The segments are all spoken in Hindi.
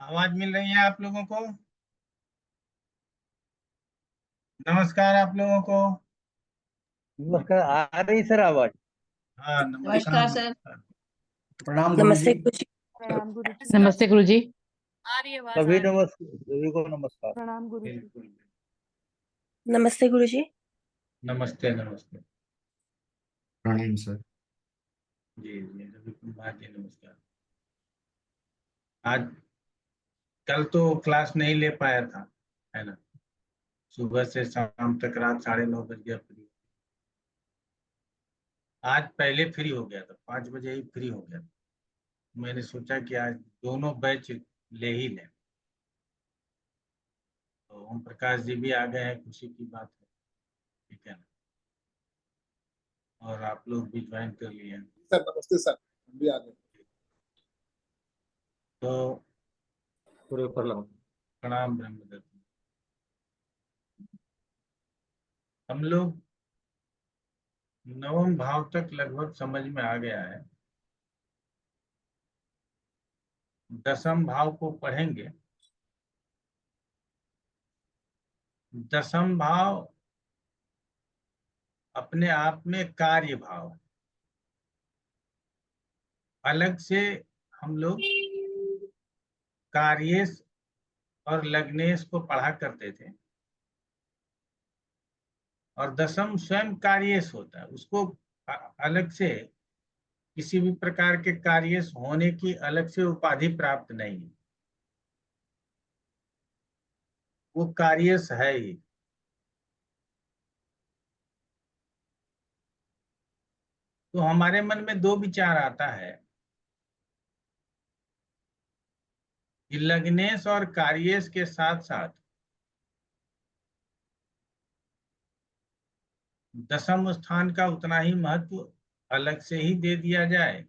आवाज मिल रही है आप लोगों को? नमस्कार आप लोगों को। नमस्कार। आ रही सर आवाज? हाँ नमस्कार सर। प्रणाम नमस्ते गुरुजी। गुरुजी। प्रणाम गुरुजी। नमस्ते गुरुजी। आ रही है आवाज, सभी आ रही है। नमस्कार, सभी को नमस्कार। प्रणाम गुरुजी। बिल्कुल। नमस्ते गुरुजी। नमस्ते नमस्ते। प्रणाम सर। जी जी रवि कुमार जी नमस्कार। आज कल तो क्लास नहीं ले पाया था, है ना। सुबह से शाम तक रात 9:30 बज गया फ्री। आज पहले फ्री हो गया था, 5 बजे ही फ्री हो गया था। मैंने सोचा कि आज दोनों बैच ले ही लें। तो ओम प्रकाश जी भी आ गए हैं, खुशी की बात है, ठीक है ना। और आप लोग भी ज्वाइन कर लिए हैं। सर नमस्ते सर, हम भी आ गए। तो पूरे प्रणाम। प्रणाम ब्रह्मदत्त। हम लोग नवम भाव तक लगभग समझ में आ गया है। 10म भाव को पढ़ेंगे। 10म भाव अपने आप में कार्य भाव है। अलग से हम लोग कार्येश और लग्नेश को पढ़ा करते थे, और 10म स्वयं कार्येश होता है। उसको अलग से किसी भी प्रकार के कार्येश होने की अलग से उपाधि प्राप्त नहीं है, वो कार्येश है ही। तो हमारे मन में दो विचार आता है कि लग्नेश और कार्येश के साथ साथ 10म स्थान का उतना ही महत्व अलग से ही दे दिया जाए।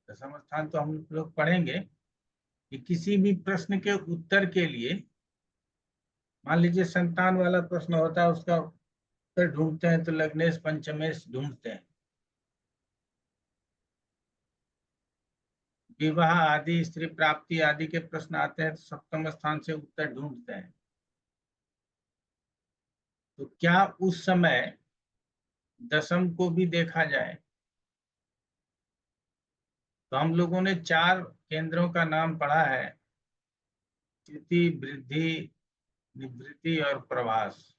10म स्थान तो हम लोग पढ़ेंगे कि किसी भी प्रश्न के उत्तर के लिए, मान लीजिए संतान वाला प्रश्न होता है, उसका उत्तर ढूंढते हैं तो लग्नेश पंचमेश ढूंढते हैं। विवाह आदि, स्त्री प्राप्ति आदि के प्रश्न आते हैं तो सप्तम स्थान से उत्तर ढूंढते हैं। तो क्या उस समय दशम को भी देखा जाए? तो हम लोगों ने 4 केंद्रों का नाम पढ़ा है, स्थिति, वृद्धि, निवृत्ति और प्रवास।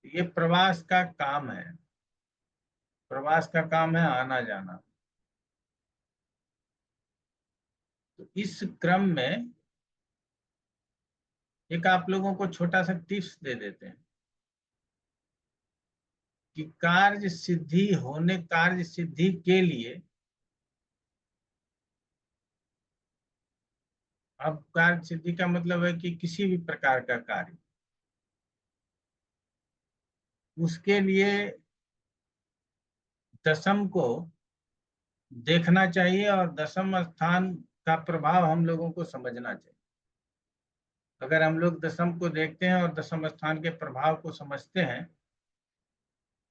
ये प्रवास का काम है, प्रवास का काम है आना जाना। तो इस क्रम में एक आप लोगों को छोटा सा टिप्स दे देते हैं कि कार्य सिद्धि के लिए, अब कार्य सिद्धि का मतलब है कि किसी भी प्रकार का कार्य, उसके लिए दशम को देखना चाहिए और दशम स्थान का प्रभाव हम लोगों को समझना चाहिए। अगर हम लोग दशम को देखते हैं और दशम स्थान के प्रभाव को समझते हैं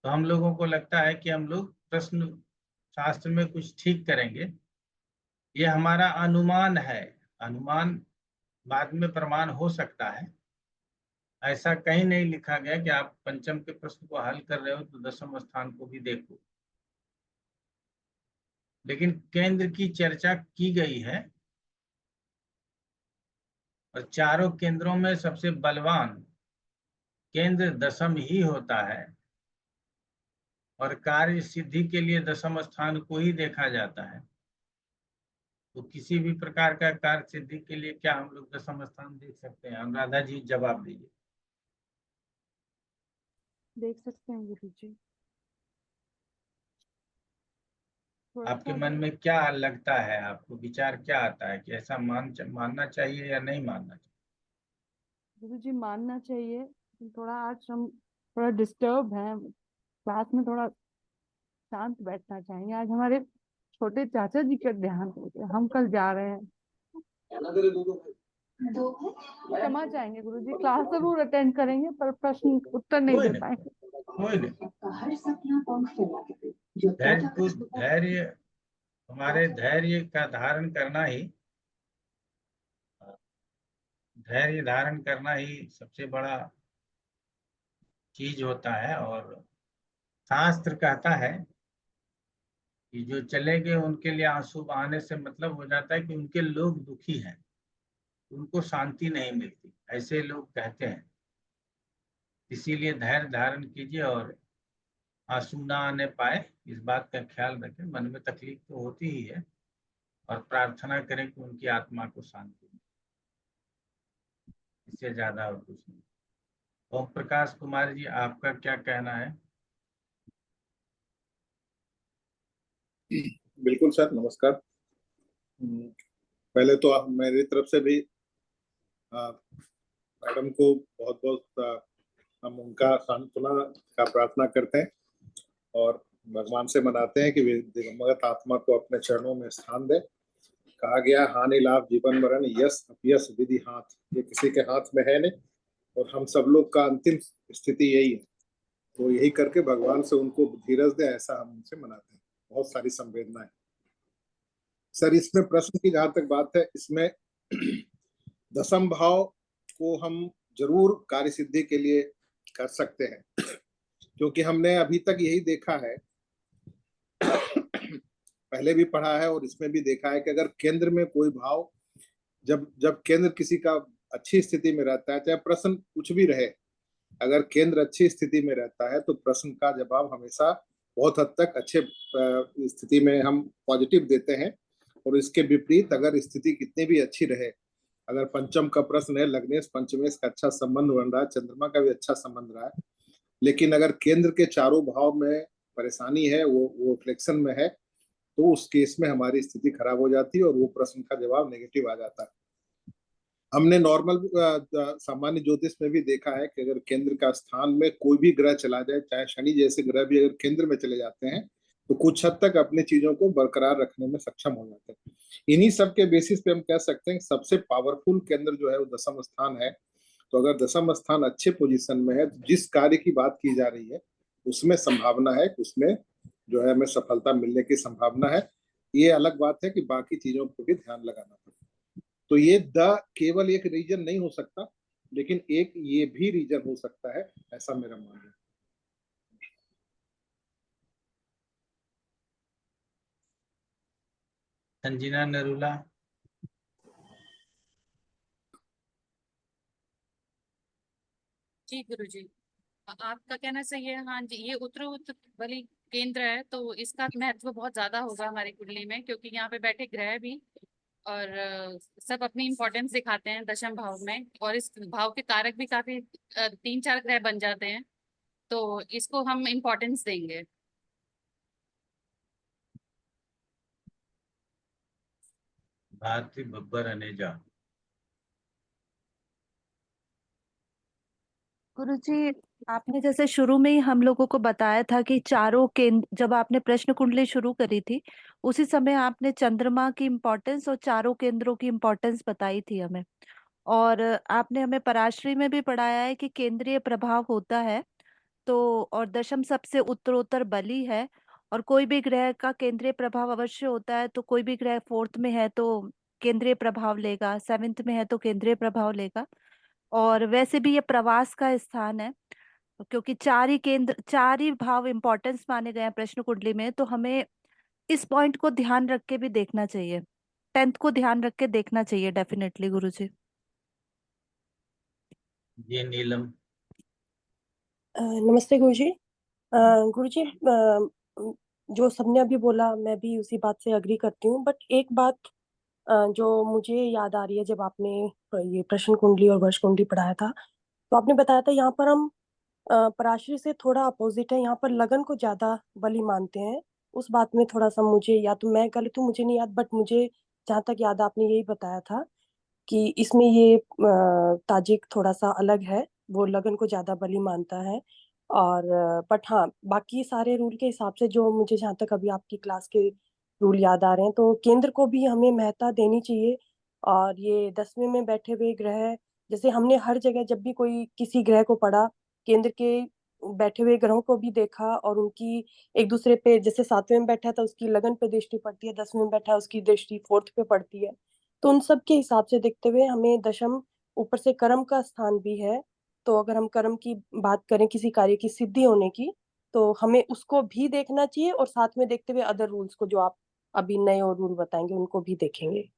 तो हम लोगों को लगता है कि हम लोग प्रश्न शास्त्र में कुछ ठीक करेंगे। ये हमारा अनुमान है, अनुमान बाद में प्रमाण हो सकता है। ऐसा कहीं नहीं लिखा गया कि आप पंचम के प्रश्न को हल कर रहे हो तो दशम स्थान को भी देखो, लेकिन केंद्र की चर्चा की गई है और चारों केंद्रों में सबसे बलवान केंद्र दशम ही होता है और कार्य सिद्धि के लिए दशम स्थान को ही देखा जाता है। तो किसी भी प्रकार का कार्य सिद्धि के लिए क्या हम लोग दशम स्थान देख सकते हैं? अनुराधा जी जवाब दीजिए। देख सकते हैं गुरु जी। आपके मन में क्या लगता है, आपको विचार क्या आता है कि ऐसा मानना चाहिए या नहीं मानना चाहिए? गुरु जी मानना चाहिए। थोड़ा आज हम थोड़ा डिस्टर्ब हैं, क्लास में थोड़ा शांत बैठना चाहिए। आज हमारे छोटे चाचा जी का देहांत हो गया, हम कल जा रहे हैं। क्षमा चाहेंगे गुरु जी, क्लास जरूर अटेंड करेंगे पर प्रश्न उत्तर नहीं दे पाएंगे। कोई नहीं, धैर्य, हमारे धैर्य का धारण करना ही, धैर्य धारण करना ही सबसे बड़ा चीज होता है। और शास्त्र कहता है कि जो चले गए उनके लिए आंसू बहाने से मतलब हो जाता है कि उनके लोग दुखी हैं, उनको शांति नहीं मिलती, ऐसे लोग कहते हैं। इसीलिए धैर्य धारण कीजिए और आंसू ना आने पाए इस बात का ख्याल रखें। मन में तकलीफ तो होती ही है और प्रार्थना करें कि उनकी आत्मा को शांति मिले, इससे ज्यादा और कुछ नहीं। ओम प्रकाश कुमार जी, आपका क्या कहना है? बिल्कुल सर, नमस्कार। पहले तो आप मेरी तरफ से भी मैडम को बहुत बहुत हम उनका सांत्वना का प्रार्थना करते हैं और भगवान से मनाते हैं कि वे दिवंगत आत्मा को अपने चरणों में स्थान दे। कहा गया, हानि लाभ जीवन मरण यश अपयश विधि हाथ, ये किसी के हाथ में है नहीं और हम सब लोग का अंतिम स्थिति यही है। तो यही करके भगवान से उनको धीरज दे, ऐसा हम उनसे मनाते हैं। बहुत सारी संवेदनाएं सर। इसमें प्रश्न की जहां तक बात है, इसमें दशम भाव को हम जरूर कार्य सिद्धि के लिए कर सकते हैं, क्योंकि हमने अभी तक यही देखा है, पहले भी पढ़ा है और इसमें भी देखा है कि अगर केंद्र में कोई भाव, जब केंद्र किसी का अच्छी स्थिति में रहता है, चाहे प्रश्न कुछ भी रहे, अगर केंद्र अच्छी स्थिति में रहता है तो प्रश्न का जवाब हमेशा बहुत हद तक अच्छे स्थिति में हम पॉजिटिव देते हैं। और इसके विपरीत अगर स्थिति कितनी भी अच्छी रहे, अगर पंचम का प्रश्न है, लग्नेश पंचमेश का अच्छा संबंध बन रहा है, चंद्रमा का भी अच्छा संबंध रहा है, लेकिन अगर केंद्र के चारों भाव में परेशानी है, वो फ्लेक्शन में है, तो उस केस में हमारी स्थिति खराब हो जाती है और वो प्रश्न का जवाब नेगेटिव आ जाता है। हमने नॉर्मल सामान्य ज्योतिष में भी देखा है कि अगर केंद्र का स्थान में कोई भी ग्रह चला जाए, चाहे शनि जैसे ग्रह भी अगर केंद्र में चले जाते हैं, तो कुछ हद तक अपनी चीजों को बरकरार रखने में सक्षम हो जाते हैं। इन्हीं सब के बेसिस पे हम कह सकते हैं सबसे पावरफुल केंद्र जो है वो दशम स्थान है। तो अगर दशम स्थान अच्छे पोजीशन में है, तो जिस कार्य की बात की जा रही है उसमें संभावना है, उसमें जो है हमें सफलता मिलने की संभावना है। ये अलग बात है कि बाकी चीजों पर भी ध्यान लगाना पड़ेगा। तो ये द केवल एक रीजन नहीं हो सकता, लेकिन एक ये भी रीजन हो सकता है, ऐसा मेरा मानना है। संजीना नरूला। जी गुरुजी, आपका कहना सही है। हाँ जी, ये उत्तर बलि केंद्र है तो इसका महत्व बहुत ज्यादा होगा हमारी कुंडली में, क्योंकि यहाँ पे बैठे ग्रह भी और सब अपनी इंपॉर्टेंस दिखाते हैं दशम भाव में, और इस भाव के कारक भी काफी 3-4 ग्रह बन जाते हैं, तो इसको हम इम्पोर्टेंस देंगे। भारती बब्बर अनेजा। गुरुजी, आपने जैसे शुरू में ही हम लोगों को बताया था कि चारों केंद्र, जब आपने प्रश्न कुंडली शुरू करी थी उसी समय आपने चंद्रमा की इम्पोर्टेंस और चारों केंद्रों की इम्पोर्टेंस बताई थी हमें। और आपने हमें पराश्री में भी पढ़ाया है कि केंद्रीय प्रभाव होता है, तो और दशम सबसे उत्तरोत्तर बली है, और कोई भी ग्रह का केंद्रीय प्रभाव अवश्य होता है, तो कोई भी ग्रह फोर्थ में है तो केंद्रीय प्रभाव लेगा, सेवेंथ में है तो केंद्रीय प्रभाव लेगा। और वैसे भी ये प्रवास का स्थान है, क्योंकि चार ही भाव इंपॉर्टेंस माने गए हैं प्रश्न कुंडली में, तो हमें इस पॉइंट को ध्यान रख के भी देखना चाहिए, 10th को ध्यान रख के देखना चाहिए डेफिनेटली गुरुजी। ये नीलम। नमस्ते गुरुजी। गुरुजी, जो सबने अभी बोला मैं भी उसी बात से अग्री करती हूँ, बट एक बात जो मुझे याद आ रही है, जब आपने ये प्रश्न कुंडली और वर्ष कुंडली पढ़ाया था तो आपने बताया था यहाँ पर हम पराशरी से थोड़ा अपोजिट है, यहाँ पर लगन को ज्यादा बलि मानते हैं। उस बात में थोड़ा सा मुझे, या तो मैं गलत हूँ मुझे नहीं याद, बट मुझे जहाँ तक याद है आपने यही बताया था कि इसमें ये ताजिक थोड़ा सा अलग है, वो लगन को ज्यादा बलि मानता है। और बट हाँ, बाकी सारे रूल के हिसाब से जो मुझे जहाँ तक अभी आपकी क्लास के रूल याद आ रहे हैं, तो केंद्र को भी हमें महत्ता देनी चाहिए। और ये 10वें में बैठे हुए ग्रह, जैसे हमने हर जगह जब भी कोई किसी ग्रह को पढ़ा, केंद्र के बैठे हुए ग्रहों को भी देखा, और उनकी एक दूसरे पे, जैसे 7वें में बैठा था उसकी लगन पे दृष्टि पड़ती है, 10वें में बैठा है उसकी दृष्टि फोर्थ पे पड़ती है। तो उन सब के हिसाब से देखते हुए हमें दशम, ऊपर से कर्म का स्थान भी है, तो अगर हम कर्म की बात करें किसी कार्य की सिद्धि होने की, तो हमें उसको भी देखना चाहिए, और साथ में देखते हुए अदर रूल्स को, जो आप अभी नए और रूल बताएंगे उनको भी देखेंगे।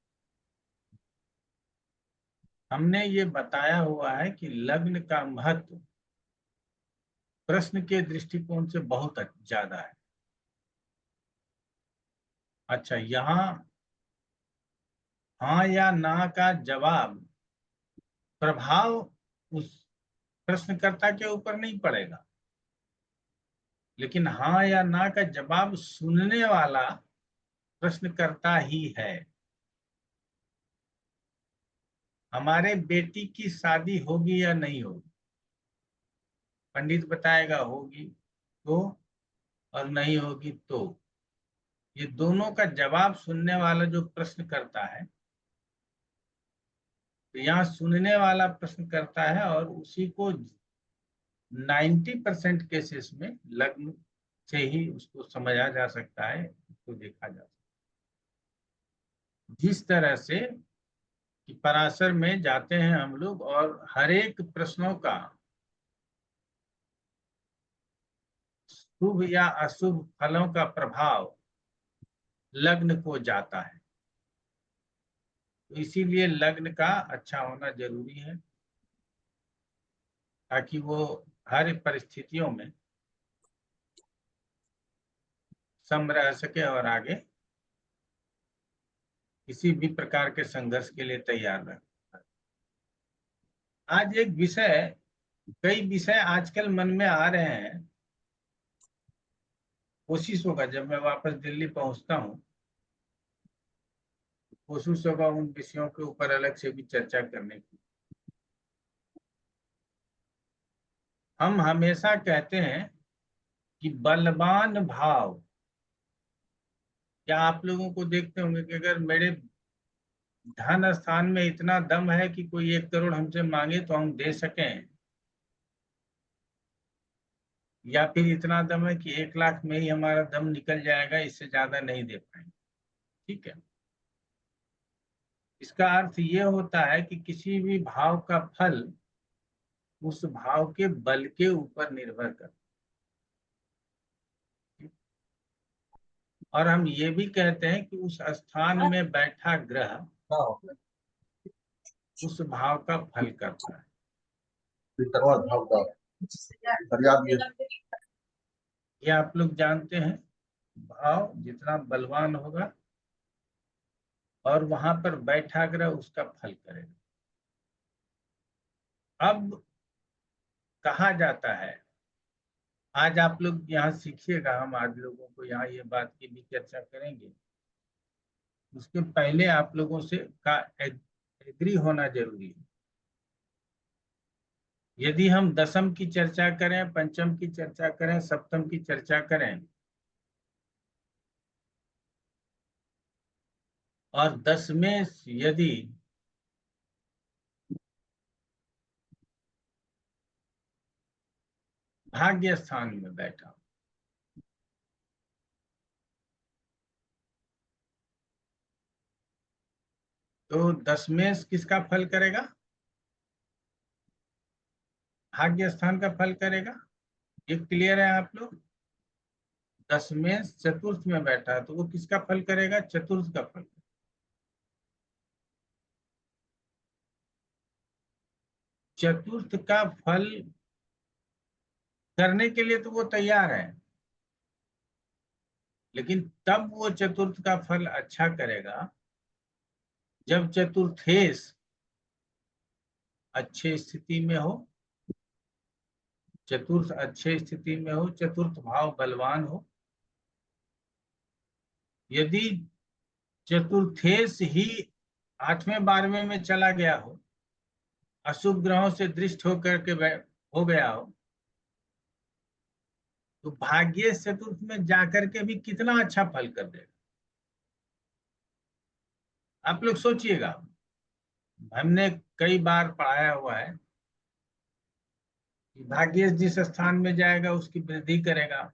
हमने ये बताया हुआ है कि लग्न का महत्व प्रश्न के दृष्टिकोण से बहुत ज्यादा है। अच्छा, यहाँ हाँ या ना का जवाब प्रभाव उस प्रश्नकर्ता के ऊपर नहीं पड़ेगा, लेकिन हाँ या ना का जवाब सुनने वाला प्रश्नकर्ता ही है। हमारे बेटी की शादी होगी या नहीं होगी, पंडित बताएगा होगी तो, और नहीं होगी तो। ये दोनों का जवाब सुनने वाला जो प्रश्न करता है, तो यहाँ सुनने वाला प्रश्न करता है, और उसी को 90% केसेस में लग्न से ही उसको समझा जा सकता है, उसको देखा जा सकता है। जिस तरह से कि पराशर में जाते हैं हम लोग, और हर एक प्रश्नों का शुभ या अशुभ फलों का प्रभाव लग्न को जाता है, तो इसीलिए लग्न का अच्छा होना जरूरी है, ताकि वो हर परिस्थितियों में सम रह सके और आगे किसी भी प्रकार के संघर्ष के लिए तैयार रहे। आज एक विषय, कई विषय आजकल मन में आ रहे हैं, कोशिश होगा जब मैं वापस दिल्ली पहुंचता हूं, कोशिश होगा उन विषयों के ऊपर अलग से भी चर्चा करने की। हम हमेशा कहते हैं कि बलवान भाव, क्या आप लोगों को देखते होंगे कि अगर मेरे धन स्थान में इतना दम है कि कोई 1 करोड़ हमसे मांगे तो हम दे सकें, या फिर इतना दम है कि 1 लाख में ही हमारा दम निकल जाएगा, इससे ज्यादा नहीं दे पाएंगे। ठीक है। इसका अर्थ ये होता है कि किसी भी भाव का फल उस भाव के बल के ऊपर निर्भर करता है। और हम ये भी कहते हैं कि उस स्थान में बैठा ग्रह उस भाव का फल करता है। ये आप लोग जानते हैं, भाव जितना बलवान होगा और वहां पर बैठा ग्रह उसका फल करेगा। अब कहा जाता है, आज आप लोग यहाँ सीखिएगा, हम आज लोगों को यहाँ ये बात की भी चर्चा करेंगे। उसके पहले आप लोगों से का एग्री होना जरूरी है। यदि हम दशम की चर्चा करें, पंचम की चर्चा करें, सप्तम की चर्चा करें और दसवें यदि भाग्य स्थान में बैठा तो दसवें किसका फल करेगा? भाग्य स्थान का फल करेगा। ये क्लियर है आप लोग? दसवें चतुर्थ में बैठा है तो वो किसका फल करेगा? चतुर्थ का फल। चतुर्थ का फल करने के लिए तो वो तैयार है, लेकिन तब वो चतुर्थ का फल अच्छा करेगा जब चतुर्थेश अच्छे स्थिति में हो, चतुर्थ अच्छे स्थिति में हो, चतुर्थ भाव बलवान हो। यदि चतुर्थेश ही 8वें 12वें में चला गया हो, अशुभ ग्रहों से दृष्ट होकर के हो गया हो, तो भाग्य चतुर्थ में जाकर के भी कितना अच्छा फल कर देगा। आप लोग सोचिएगा, हमने कई बार पढ़ाया हुआ है कि भाग्य जिस स्थान में जाएगा उसकी वृद्धि करेगा,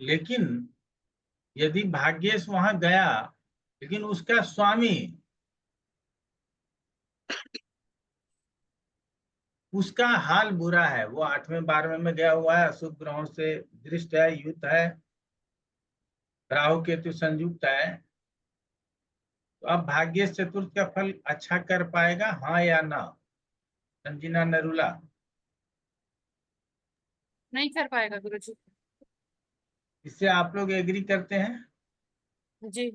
लेकिन यदि भाग्येश वहां गया लेकिन उसका स्वामी उसका हाल बुरा है, वो 8वें 12वें में गया हुआ है, अशुभ ग्रहों से दृष्ट है, युक्त है, राहु केतु संयुक्त है, तो अब भाग्येश चतुर्थ का फल अच्छा कर पाएगा, हाँ या ना? संजीना नरूला? नहीं कर पाएगा गुरुजी। इससे आप लोग एग्री करते हैं? जी।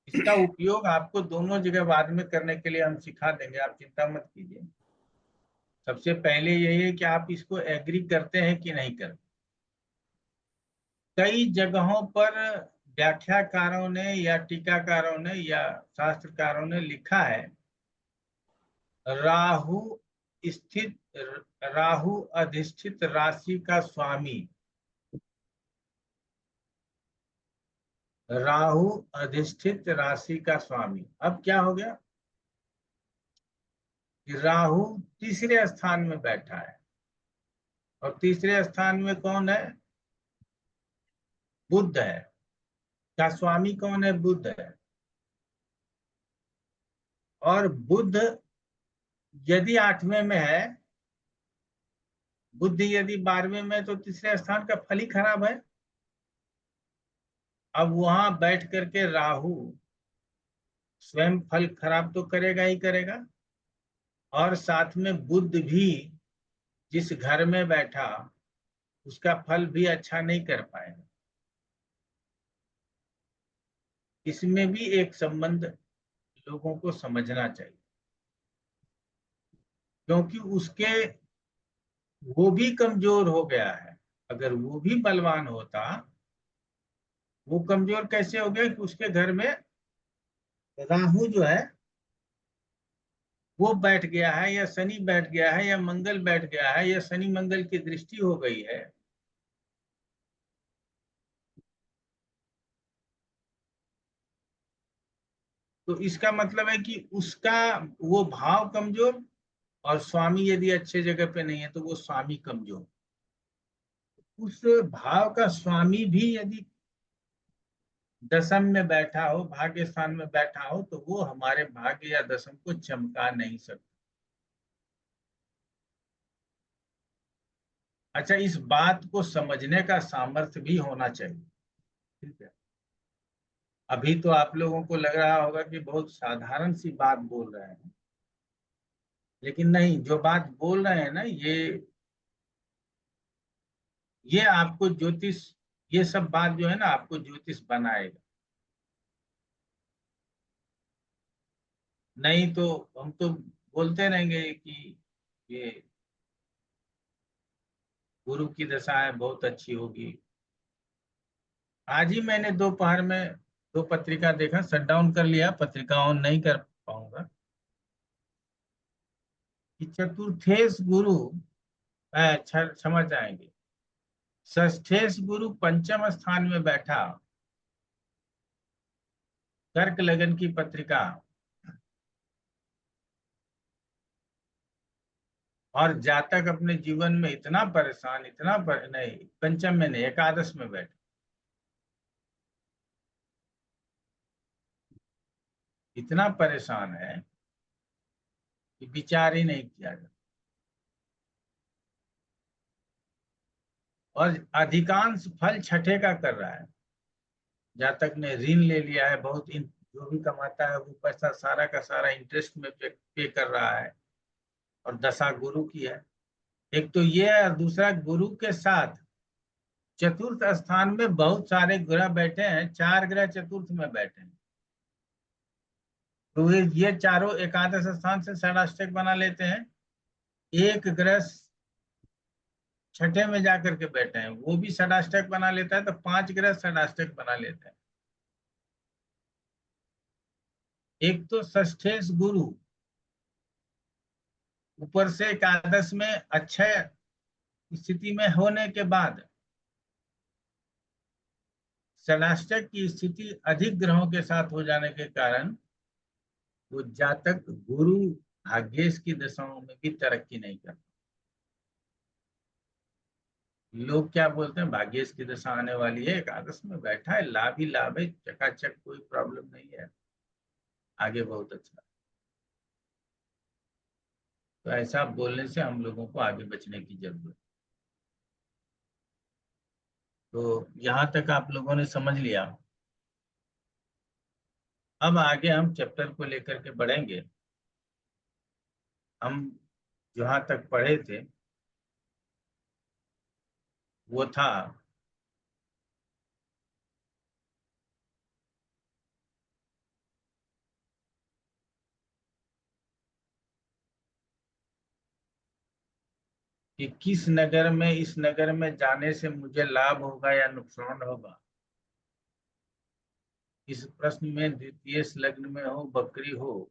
इसका उपयोग आपको दोनों जगह बाद में करने के लिए हम सिखा देंगे, आप चिंता मत कीजिए। सबसे पहले यही है कि आप इसको एग्री करते हैं कि नहीं करते। कई जगहों पर व्याख्याकारों ने या टीकाकारों ने या शास्त्रकारों ने लिखा है राहु राहु अधिष्ठित राशि का स्वामी, राहु अधिष्ठित राशि का स्वामी। अब क्या हो गया कि राहु तीसरे स्थान में बैठा है और तीसरे स्थान में कौन है? बुध है। का स्वामी कौन है? बुध है। और बुध यदि 8वें में है, बुध यदि 12वें में, तो तीसरे स्थान का फल ही खराब है। अब वहां बैठ करके राहु स्वयं फल खराब तो करेगा ही करेगा, और साथ में बुध भी जिस घर में बैठा उसका फल भी अच्छा नहीं कर पाएगा। इसमें भी एक संबंध लोगों को समझना चाहिए, क्योंकि उसके वो भी कमजोर हो गया है। अगर वो भी बलवान होता, वो कमजोर कैसे हो गया कि उसके घर में राहु जो है वो बैठ गया है, या शनि बैठ गया है, या मंगल बैठ गया है, या शनि मंगल की दृष्टि हो गई है। तो इसका मतलब है कि उसका वो भाव कमजोर, और स्वामी यदि अच्छे जगह पे नहीं है तो वो स्वामी कमजोर। उस भाव का स्वामी भी यदि दशम में बैठा हो, भाग्य स्थान में बैठा हो, तो वो हमारे भाग्य या दशम को चमका नहीं सकता। अच्छा, इस बात को समझने का सामर्थ्य भी होना चाहिए। ठीक है, अभी तो आप लोगों को लग रहा होगा कि बहुत साधारण सी बात बोल रहे हैं, लेकिन नहीं, जो बात बोल रहे हैं ना, ये आपको ज्योतिष, ये सब बात जो है ना, आपको ज्योतिष बनाएगा। नहीं तो हम तो बोलते रहेंगे कि ये गुरु की दशा है, बहुत अच्छी होगी। आज ही मैंने दोपहर में 2 पत्रिका देखा, शट डाउन कर लिया, पत्रिका ऑन नहीं कर पाऊंगा, कि चतुर्थेश गुरु, क्षमा चाहेंगे, षष्ठेश गुरु पंचम स्थान में बैठा, कर्क लगन की पत्रिका, और जातक अपने जीवन में इतना परेशान, नहीं, पंचम में नहीं, एकादश में बैठा, इतना परेशान है कि विचार ही नहीं किया जाता। और अधिकांश फल छठे का कर रहा है। जातक ने ऋण ले लिया है, बहुत जो भी कमाता है वो पैसा सारा का सारा इंटरेस्ट में पे कर रहा है, और दशा गुरु की है। एक तो ये है, और दूसरा गुरु के साथ चतुर्थ स्थान में बहुत सारे ग्रह बैठे हैं, 4 ग्रह चतुर्थ में बैठे हैं। तो ये चारों एकादश स्थान से षडाष्टक बना लेते हैं, एक ग्रह छठे में जाकर के बैठे हैं, वो भी षडाष्टक बना लेता है, तो 5 ग्रह षडाष्टक बना लेते हैं। एक तो षष्ठेश गुरु, ऊपर से एकादश में अच्छे स्थिति में होने के बाद षडाष्टक की स्थिति अधिक ग्रहों के साथ हो जाने के कारण वो जातक गुरु भाग्येश की दशाओं में भी तरक्की नहीं करता। लोग क्या बोलते हैं, भाग्येश की दशा आने वाली है, एकादश में बैठा है, लाभ ही लाभ है, चकाचक, कोई प्रॉब्लम नहीं है, आगे बहुत अच्छा। तो ऐसा बोलने से हम लोगों को आगे बचने की जरूरत है। तो यहाँ तक आप लोगों ने समझ लिया। अब आगे हम चैप्टर को लेकर के बढ़ेंगे। हम जहाँ तक पढ़े थे वो था कि किस नगर में, इस नगर में जाने से मुझे लाभ होगा या नुकसान होगा। इस प्रश्न में द्वितीय लग्न में हो, बकरी हो,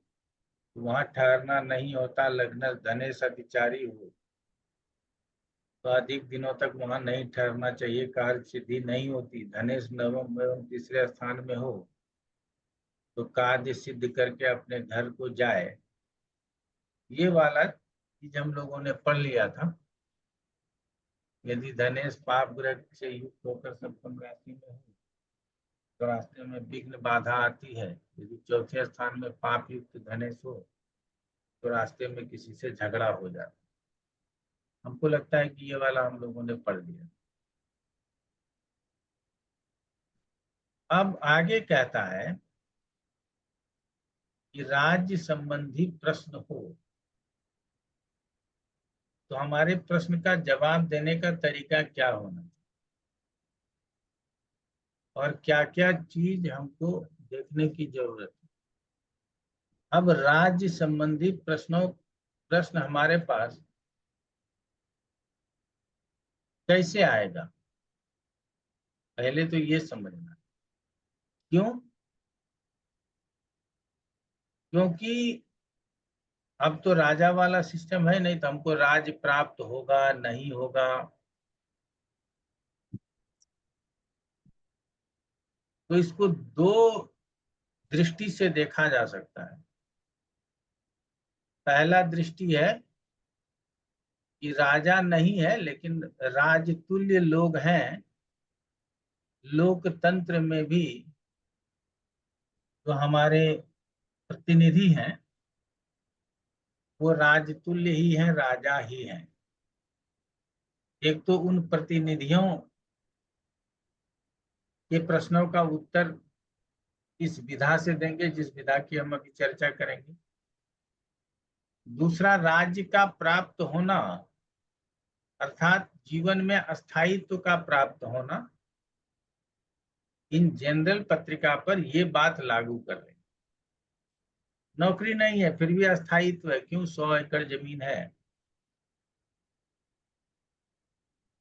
तो वहां ठहरना नहीं होता। लग्न धनेश अधिचारी हो तो अधिक दिनों तक वहां नहीं ठहरना चाहिए, कार्य सिद्धि नहीं होती। धनेश नवम एवं तीसरे स्थान में हो तो कार्य सिद्ध करके अपने घर को जाए। ये वाला चीज हम लोगों ने पढ़ लिया था। यदि धनेश पाप ग्रह से युक्त होकर सप्तम राशि में हो तो रास्ते में विघ्न बाधा आती है। यदि चौथे स्थान में पाप युक्त धनेश हो तो रास्ते में किसी से झगड़ा हो जाता है। हमको लगता है कि ये वाला हम लोगों ने पढ़ लिया। अब आगे कहता है कि राज्य संबंधी प्रश्न हो तो हमारे प्रश्न का जवाब देने का तरीका क्या होना चाहिए, और क्या क्या चीज हमको देखने की जरूरत है। अब राज्य संबंधी प्रश्न हमारे पास कैसे आएगा, पहले तो ये समझना। क्यों? क्योंकि अब तो राजा वाला सिस्टम है, नहीं तो हमको राज्य प्राप्त होगा नहीं होगा। तो इसको 2 दृष्टि से देखा जा सकता है। पहला दृष्टि है कि राजा नहीं है लेकिन राजतुल्य लोग हैं। लोकतंत्र में भी जो हमारे प्रतिनिधि हैं वो राजतुल्य ही हैं, राजा ही हैं। एक तो उन प्रतिनिधियों के प्रश्नों का उत्तर इस विधा से देंगे जिस विधा की हम अभी चर्चा करेंगे। दूसरा, राज्य का प्राप्त होना अर्थात जीवन में अस्थायित्व का प्राप्त होना, इन जनरल पत्रिका पर ये बात लागू कर रहे हैं। नौकरी नहीं है फिर भी अस्थायित्व है, क्यों? 100 एकड़ जमीन है,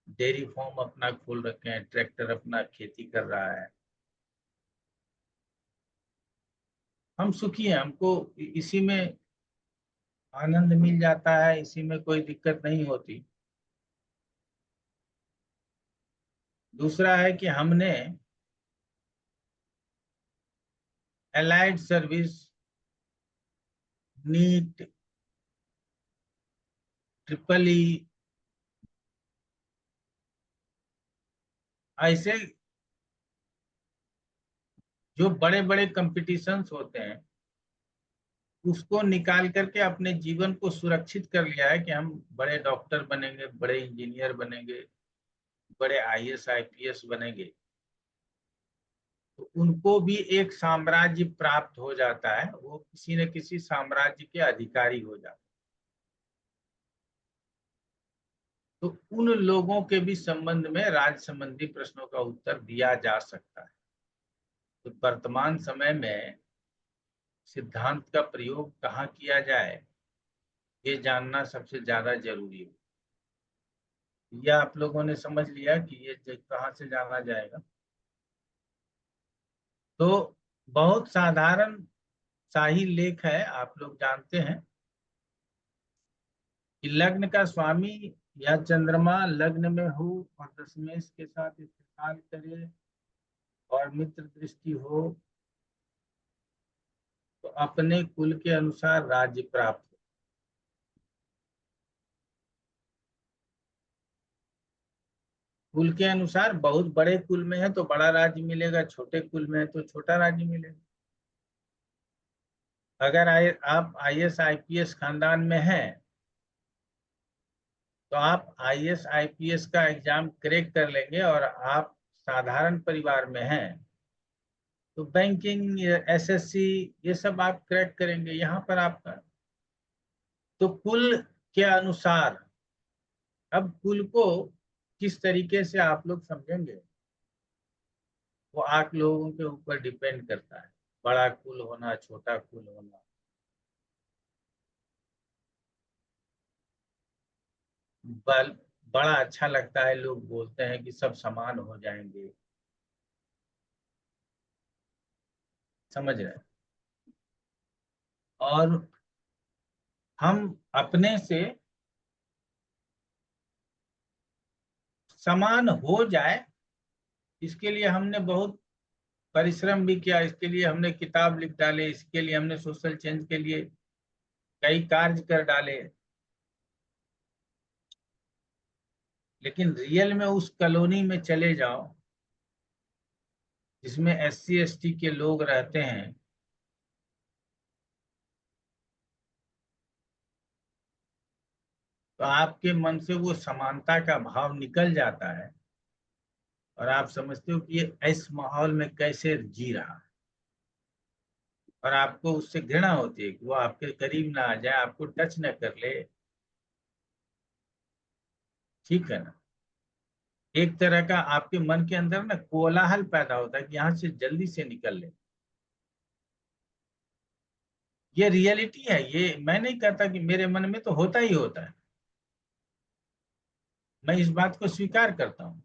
डेयरी फार्म अपना खोल रखे हैं, ट्रैक्टर अपना खेती कर रहा है, हम सुखी हैं, हमको इसी में आनंद मिल जाता है, इसी में कोई दिक्कत नहीं होती। दूसरा है कि हमने allied service, NEET, triple E, ऐसे जो बड़े बड़े कंपटीशंस होते हैं उसको निकाल करके अपने जीवन को सुरक्षित कर लिया है कि हम बड़े डॉक्टर बनेंगे, बड़े इंजीनियर बनेंगे, बड़े आईएएस आईपीएस बनेंगे। तो उनको भी एक साम्राज्य प्राप्त हो जाता है, वो किसी न किसी साम्राज्य के अधिकारी हो जाते हैं। तो उन लोगों के भी संबंध में राज्य संबंधी प्रश्नों का उत्तर दिया जा सकता है। तो वर्तमान समय में सिद्धांत का प्रयोग कहाँ किया जाए ये जानना सबसे ज्यादा जरूरी है। यह आप लोगों ने समझ लिया कि ये कहाँ से जाना जाएगा। तो बहुत साधारण शाही लेख है, आप लोग जानते हैं कि लग्न का स्वामी या चंद्रमा लग्न में हो और दशमेश के साथ इस्तेमाल करे और मित्र दृष्टि हो तो अपने कुल के अनुसार राज्य प्राप्त हो। कुल के अनुसार बहुत बड़े कुल में है तो बड़ा राज्य मिलेगा, छोटे कुल में है तो छोटा राज्य मिलेगा। अगर आप आईएएस आईपीएस खानदान में हैं तो आप आईएएस आईपीएस का एग्जाम क्रैक कर लेंगे, और आप साधारण परिवार में हैं तो बैंकिंग, एसएससी ये सब आप क्रैक करेंगे। यहाँ पर आपका तो कुल के अनुसार, अब कुल को किस तरीके से आप लोग समझेंगे वो आप लोगों के ऊपर डिपेंड करता है। बड़ा कुल होना, छोटा कुल होना, बड़ा अच्छा लगता है, लोग बोलते हैं कि सब समान हो जाएंगे, समझ रहे हैं। और हम अपने से समान हो जाए इसके लिए हमने बहुत परिश्रम भी किया, इसके लिए हमने किताब लिख डाले, इसके लिए हमने सोशल चेंज के लिए कई कार्य कर डाले। लेकिन रियल में उस कॉलोनी में चले जाओ जिसमें एससी एसटी के लोग रहते हैं, तो आपके मन से वो समानता का भाव निकल जाता है और आप समझते हो कि ये इस माहौल में कैसे जी रहा है, और आपको उससे घृणा होती है कि वो आपके करीब ना आ जाए, आपको टच न कर ले। ठीक है ना? एक तरह का आपके मन के अंदर ना कोलाहल पैदा होता है कि यहाँ से जल्दी से निकल ले। ये रियलिटी है, ये मैं नहीं कहता कि मेरे मन में तो होता ही होता है, मैं इस बात को स्वीकार करता हूँ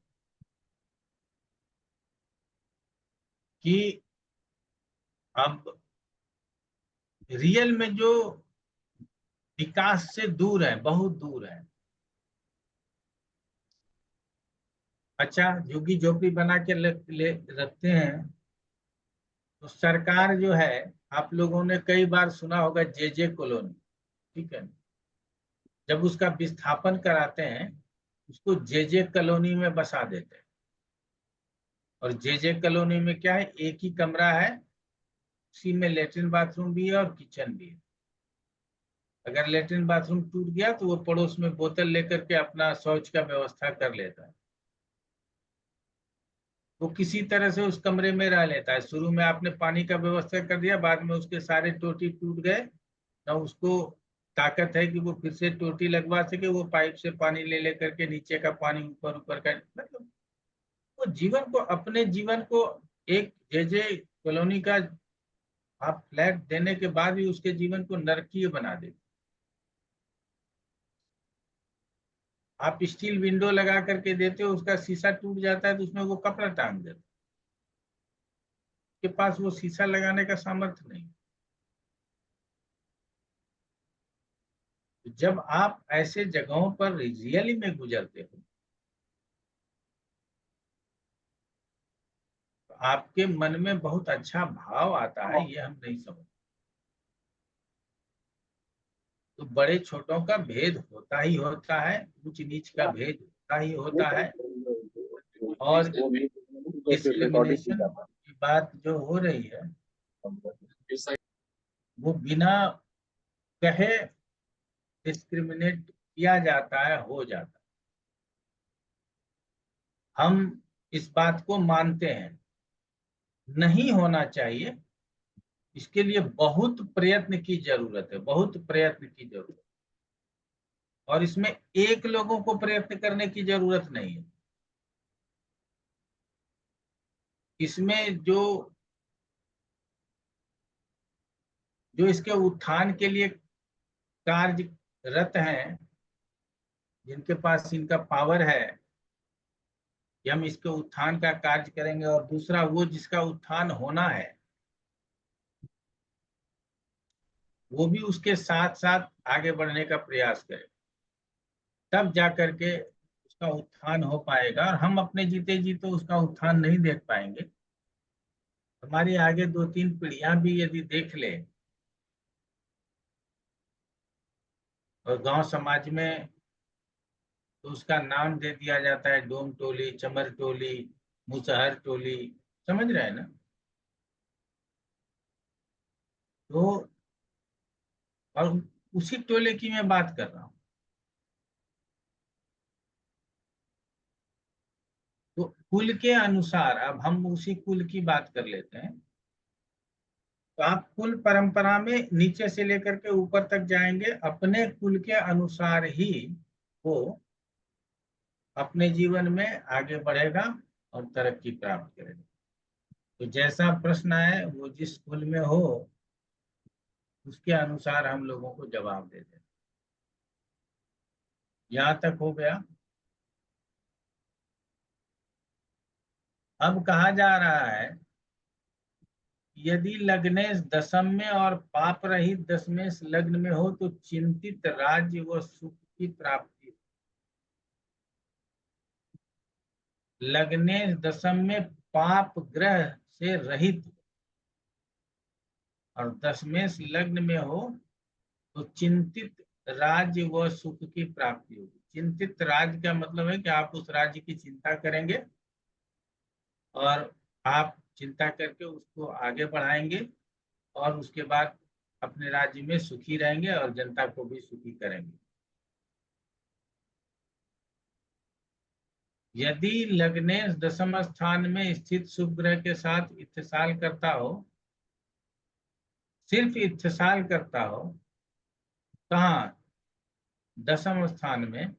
कि अब रियल में जो विकास से दूर है, बहुत दूर है। अच्छा, झुग्गी झोपड़ी बना के रखते हैं तो सरकार जो है, आप लोगों ने कई बार सुना होगा जेजे कॉलोनी, ठीक है, जब उसका विस्थापन कराते हैं उसको जे कॉलोनी में बसा देते हैं। और जे कॉलोनी में क्या है, एक ही कमरा है, उसी में लेटरिन बाथरूम भी है और किचन भी है। अगर लेटरिन बाथरूम टूट गया तो वो पड़ोस में बोतल लेकर के अपना शौच का व्यवस्था कर लेता है। वो किसी तरह से उस कमरे में रह लेता है। शुरू में आपने पानी का व्यवस्था कर दिया, बाद में उसके सारे टोटी टूट गए, ना उसको ताकत है कि वो फिर से टोटी लगवा सके, वो पाइप से पानी ले लेकर के नीचे का पानी ऊपर ऊपर का, मतलब वो जीवन को, अपने जीवन को एक जे कॉलोनी का आप फ्लैट देने के बाद भी उसके जीवन को नरकीय बना देते। आप स्टील विंडो लगा करके देते हो, उसका शीशा टूट जाता है तो उसमें वो कपड़ा टांग देते, के पास वो शीशा लगाने का सामर्थ्य नहीं। जब आप ऐसे जगहों पर रियली में गुजरते हो तो आपके मन में बहुत अच्छा भाव आता है, ये हम नहीं समझ। तो बड़े छोटों का भेद होता ही होता है, ऊंच नीच का भेद होता ही होता है। और डिस्क्रिमिनेशन की बात जो हो रही है वो बिना कहे डिस्क्रिमिनेट किया जाता है, हो जाता है। हम इस बात को मानते हैं, नहीं होना चाहिए। इसके लिए बहुत प्रयत्न की जरूरत है, बहुत प्रयत्न की जरूरत है। और इसमें एक लोगों को प्रयत्न करने की जरूरत नहीं है। इसमें जो जो इसके उत्थान के लिए कार्यरत हैं, जिनके पास इनका पावर है कि हम इसके उत्थान का कार्य करेंगे, और दूसरा वो जिसका उत्थान होना है वो भी उसके साथ साथ आगे बढ़ने का प्रयास करे, तब जा करके उसका उत्थान हो पाएगा। और हम अपने जीते जी तो उसका उत्थान नहीं देख पाएंगे। हमारी आगे 2-3 पीढ़ियां भी यदि देख ले और गांव समाज में, तो उसका नाम दे दिया जाता है डोम टोली, चमर टोली, मुसहर टोली, समझ रहे हैं ना। तो और उसी टोले की मैं बात कर रहा हूँ। तो कुल के अनुसार अब हम उसी कुल की बात कर लेते हैं। तो आप कुल परंपरा में नीचे से लेकर के ऊपर तक जाएंगे, अपने कुल के अनुसार ही वो अपने जीवन में आगे बढ़ेगा और तरक्की प्राप्त करेगा। तो जैसा प्रश्न है वो जिस कुल में हो उसके अनुसार हम लोगों को जवाब दे दें। यहाँ तक हो गया। अब कहा जा रहा है यदि लग्नेश दशम में और पाप रहित दशमेश लग्न में हो तो चिंतित राज्य व सुख की प्राप्ति। लग्नेश दशम में पाप ग्रह से रहित और दशमेश लग्न में हो तो चिंतित राज्य व सुख की प्राप्ति होगी। चिंतित राज्य का मतलब है कि आप उस राज्य की चिंता करेंगे और आप चिंता करके उसको आगे बढ़ाएंगे और उसके बाद अपने राज्य में सुखी रहेंगे और जनता को भी सुखी करेंगे। यदि लग्नेश दशम स्थान में स्थित शुभ ग्रह के साथ इत्तेसाल करता हो, सिर्फ इत्तेसाल करता हो, कहाँ, दशम स्थान में,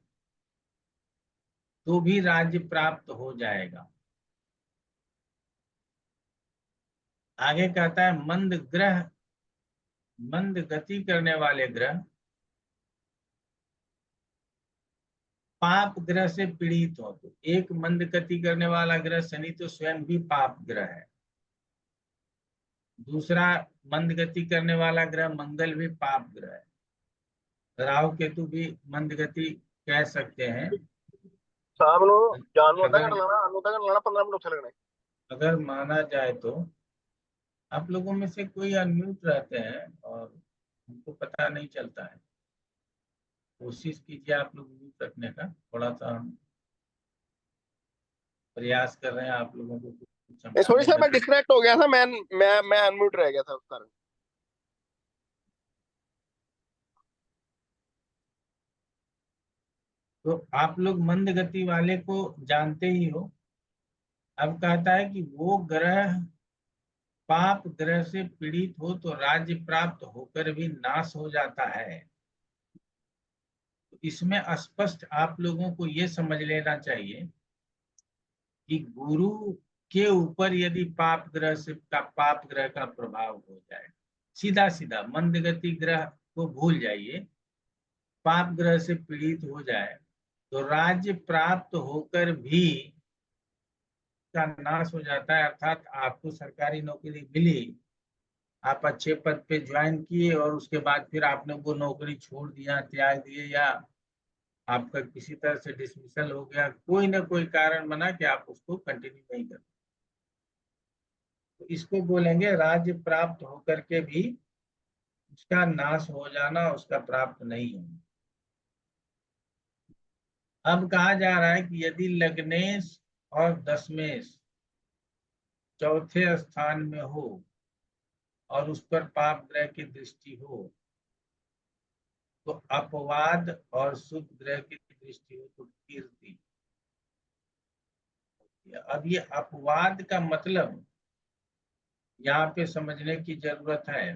तो भी राज्य प्राप्त हो जाएगा। आगे कहता है मंद ग्रह, मंद गति करने वाले ग्रह पाप ग्रह से पीड़ित हो। तो एक मंद गति करने वाला ग्रह शनि तो स्वयं भी पाप ग्रह है। दूसरा मंद गति करने वाला ग्रह मंगल भी पाप ग्रह है। राहु केतु भी मंद गति कह सकते हैं। शाम नो जान लो अगर आधा घंटा लाना 15 मिनट उठे लगने। अगर माना जाए तो आप लोगों में से कोई अनम्यूट रहते हैं और हमको पता नहीं चलता है। कोशिश कीजिए आप लोग म्यूट रखने का, थोड़ा सा हम प्रयास कर रहे हैं आप लोगों को कुछ सॉरी समझाने सर, का। मैं डिस्कनेक्ट हो गया था, मैं अनम्यूट रह गया था उस कारण। तो आप लोग मंद गति वाले को जानते ही हो। अब कहता है कि वो ग्रह पाप ग्रह से पीड़ित हो तो राज्य प्राप्त होकर भी नाश हो जाता है। तो इसमें स्पष्ट आप लोगों को ये समझ लेना चाहिए कि गुरु के ऊपर यदि पाप ग्रह का प्रभाव हो जाए, सीधा सीधा मंद गति ग्रह को भूल जाइए, पाप ग्रह से पीड़ित हो जाए तो राज्य प्राप्त होकर भी का नाश हो जाता है। अर्थात आपको सरकारी नौकरी मिली, आप अच्छे पद पे ज्वाइन किए और उसके बाद फिर आपने वो नौकरी छोड़ दिया, त्याग दिए, या आपका किसी तरह से डिसमिसल हो गया, कोई ना कोई कारण बना कि आप उसको कंटिन्यू नहीं कर, तो इसको बोलेंगे राज्य प्राप्त होकर के भी उसका नाश हो जाना, उसका प्राप्त नहीं होना। अब कहा जा रहा है कि यदि लग्नेश और दशमेश चौथे स्थान में हो और उस पर पाप ग्रह की दृष्टि हो, तो अपवाद, और शुभ ग्रह की दृष्टि हो तो कीर्ति। अब ये अपवाद का मतलब यहाँ पे समझने की जरूरत है।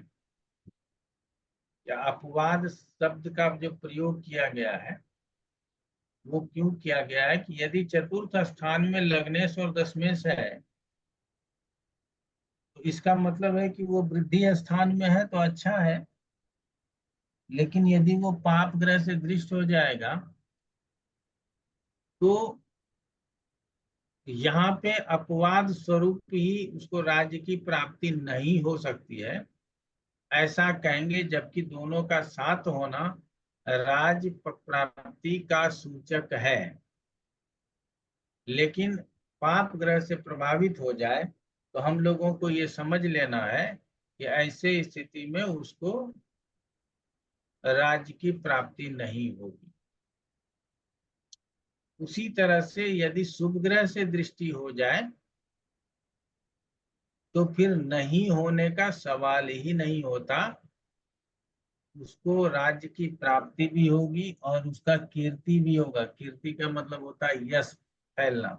या अपवाद शब्द का जो प्रयोग किया गया है वो क्यों किया गया है कि यदि चतुर्थ स्थान में लग्नेश और दशमेश है तो इसका मतलब है कि वो वृद्धि स्थान में है तो अच्छा है, लेकिन यदि वो पाप ग्रह से दृष्ट हो जाएगा तो यहाँ पे अपवाद स्वरूप ही उसको राज्य की प्राप्ति नहीं हो सकती है, ऐसा कहेंगे, जबकि दोनों का साथ होना राज्य प्राप्ति का सूचक है। लेकिन पाप ग्रह से प्रभावित हो जाए तो हम लोगों को ये समझ लेना है कि ऐसे स्थिति में उसको राज्य की प्राप्ति नहीं होगी। उसी तरह से यदि शुभ ग्रह से दृष्टि हो जाए तो फिर नहीं होने का सवाल ही नहीं होता, उसको राज्य की प्राप्ति भी होगी और उसका कीर्ति भी होगा। कीर्ति का मतलब होता है यश, फैलना,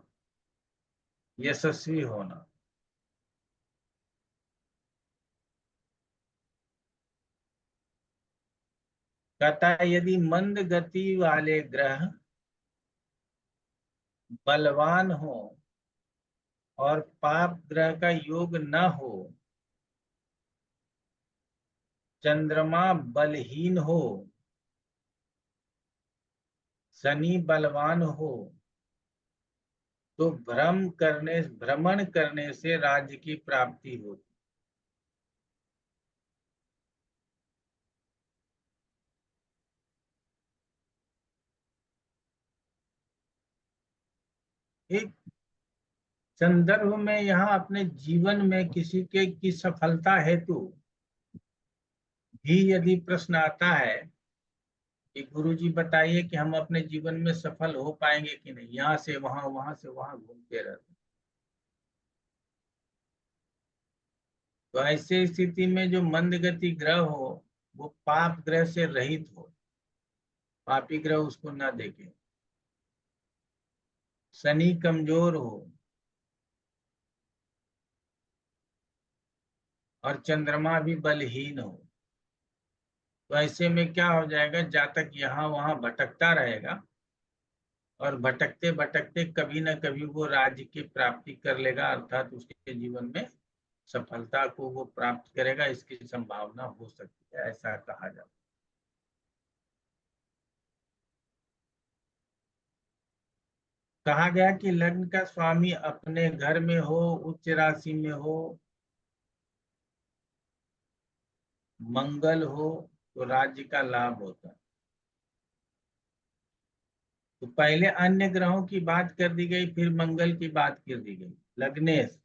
यशस्वी होना। कहता है यदि मंद गति वाले ग्रह बलवान हो और पाप ग्रह का योग न हो, चंद्रमा बलहीन हो, शनि बलवान हो, तो भ्रमण करने से राज्य की प्राप्ति होती। एक संदर्भ में यहाँ अपने जीवन में किसी के की सफलता हेतु भी यदि प्रश्न आता है कि गुरुजी बताइए कि हम अपने जीवन में सफल हो पाएंगे कि नहीं, यहाँ से वहां से वहां घूमते रहते, तो ऐसे स्थिति में जो मंद गति ग्रह हो वो पाप ग्रह से रहित हो, पापी ग्रह उसको ना देखे, शनि कमजोर हो और चंद्रमा भी बलहीन हो, तो ऐसे में क्या हो जाएगा, जातक यहाँ वहां भटकता रहेगा और भटकते भटकते कभी ना कभी वो राज्य की प्राप्ति कर लेगा, अर्थात उसके जीवन में सफलता को वो प्राप्त करेगा, इसकी संभावना हो सकती है, ऐसा कहा जाता है। कहा गया कि लग्न का स्वामी अपने घर में हो, उच्च राशि में हो, मंगल हो तो राज्य का लाभ होता है। तो पहले अन्य ग्रहों की बात कर दी गई, फिर मंगल की बात कर दी गई। लग्नेश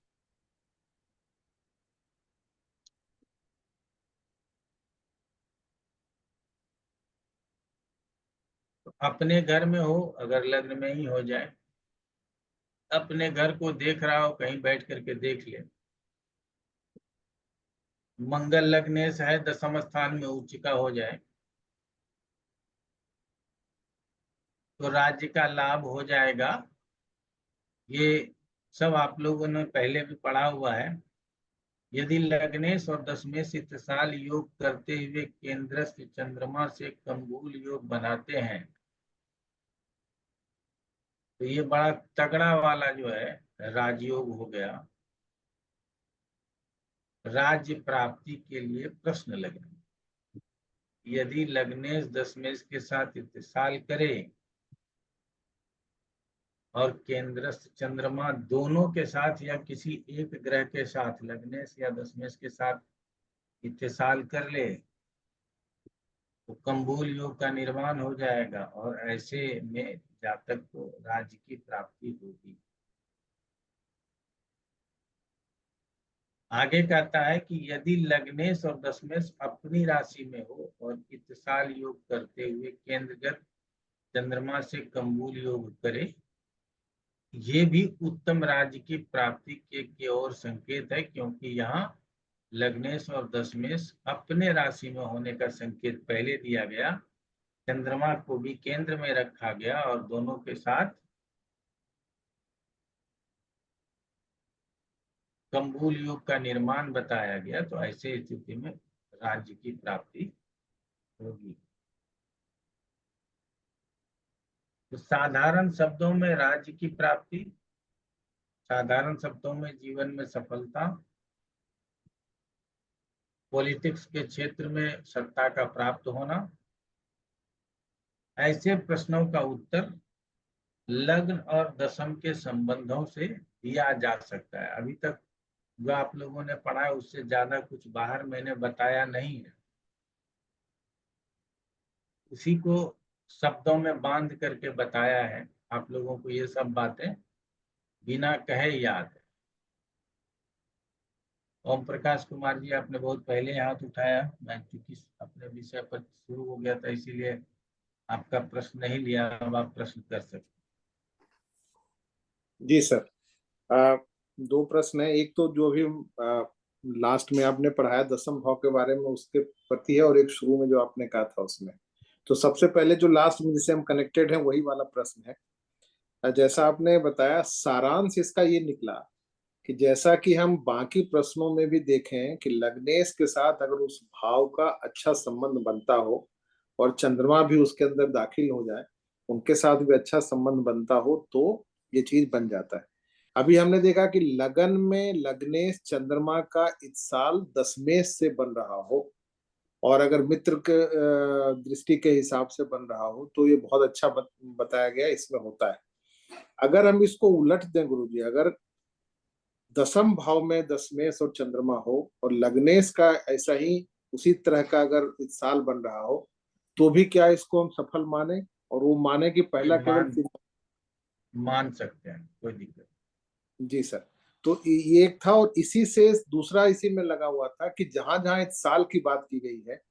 अपने घर में हो, अगर लग्न में ही हो जाए, अपने घर को देख रहा हो, कहीं बैठ करके देख ले। मंगल लग्नेश है, दशम स्थान में उच्च का हो जाए तो राज्य का लाभ हो जाएगा। ये सब आप लोगों ने पहले भी पढ़ा हुआ है। यदि लग्नेश और दशमेश इत्तिसाल योग करते हुए केंद्रस्थ चंद्रमा से कंबूल योग बनाते हैं तो ये बड़ा तगड़ा वाला जो है राजयोग हो गया। राज्य प्राप्ति के लिए प्रश्न लगने, यदि लग्नेश दशमेश के साथ इत्तिसाल करे और केंद्रस्थ चंद्रमा दोनों के साथ या किसी एक ग्रह के साथ लग्नेश या दशमेश के साथ इत्तिसाल कर ले तो कंबूल योग का निर्माण हो जाएगा और ऐसे में जातक को राज्य की प्राप्ति होगी। आगे कहता है कि यदि लग्नेश और दशमेश अपनी राशि में हो और इत्तिसाल योग करते हुए केंद्रगत चंद्रमा से कंबूल योग करे, ये भी उत्तम राज्य की प्राप्ति के ओर संकेत है, क्योंकि यहाँ लग्नेश और दशमेश अपने राशि में होने का संकेत पहले दिया गया, चंद्रमा को भी केंद्र में रखा गया और दोनों के साथ कंबूल योग का निर्माण बताया गया, तो ऐसे स्थिति में राज्य की प्राप्ति होगी। तो साधारण शब्दों में राज्य की प्राप्ति, साधारण शब्दों में जीवन में सफलता, पॉलिटिक्स के क्षेत्र में सत्ता का प्राप्त होना, ऐसे प्रश्नों का उत्तर लग्न और दशम के संबंधों से दिया जा सकता है। अभी तक जो आप लोगों ने पढ़ा है उससे ज्यादा कुछ बाहर मैंने बताया नहीं है, उसी को शब्दों में बांध करके बताया है। आप लोगों को ये सब बातें बिना कहे याद है। ओम प्रकाश कुमार जी, आपने बहुत पहले हाथ उठाया, मैं चूंकि अपने विषय पर शुरू हो गया था इसीलिए आपका प्रश्न नहीं लिया, अब आप प्रश्न कर सकते। जी सर, दो प्रश्न है। एक तो जो भी लास्ट में आपने पढ़ाया दशम भाव के बारे में उसके प्रति है, और एक शुरू में जो आपने कहा था उसमें। तो सबसे पहले जो लास्ट में जिससे हम कनेक्टेड हैं वही वाला प्रश्न है। जैसा आपने बताया, सारांश इसका ये निकला कि जैसा कि हम बाकी प्रश्नों में भी देखें कि लग्नेश के साथ अगर उस भाव का अच्छा संबंध बनता हो और चंद्रमा भी उसके अंदर दाखिल हो जाए, उनके साथ भी अच्छा संबंध बनता हो, तो ये चीज बन जाता है। अभी हमने देखा कि लगन में लग्नेश चंद्रमा का इत्साल दशमेश से बन रहा हो और अगर मित्र के दृष्टि के हिसाब से बन रहा हो तो ये बहुत अच्छा बताया गया इसमें होता है। अगर हम इसको उलट दें गुरुजी, अगर दशम भाव में दशमेश और चंद्रमा हो और लग्नेश का ऐसा ही उसी तरह का अगर इत्साल बन रहा हो, तो भी क्या इसको हम सफल माने? और वो माने कि पहला केवल मान सकते हैं, कोई दिक्कत। जी सर, तो ये एक था। और इसी से दूसरा इसी में लगा हुआ था कि जहां जहां इत्साल की बात की गई है,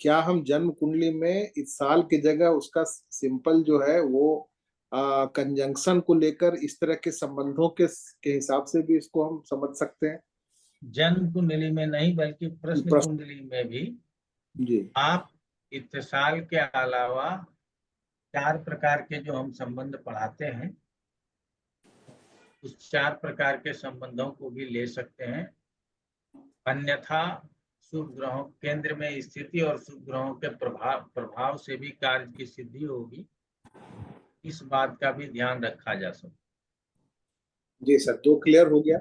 क्या हम जन्म कुंडली में इत्साल की जगह उसका सिंपल जो है वो कंजंक्शन को लेकर इस तरह के संबंधों के हिसाब से भी इसको हम समझ सकते हैं? जन्म कुंडली में नहीं बल्कि प्रश्न कुंडली में भी जी आप इत्तिसाल के अलावा 4 प्रकार के जो हम संबंध पढ़ाते हैं उस 4 प्रकार के संबंधों को भी ले सकते हैं। अन्यथा शुभ ग्रहों केंद्र में स्थिति और शुभ ग्रहों के प्रभाव से भी कार्य की सिद्धि होगी, इस बात का भी ध्यान रखा जा सकता। जी सर, दो क्लियर हो गया।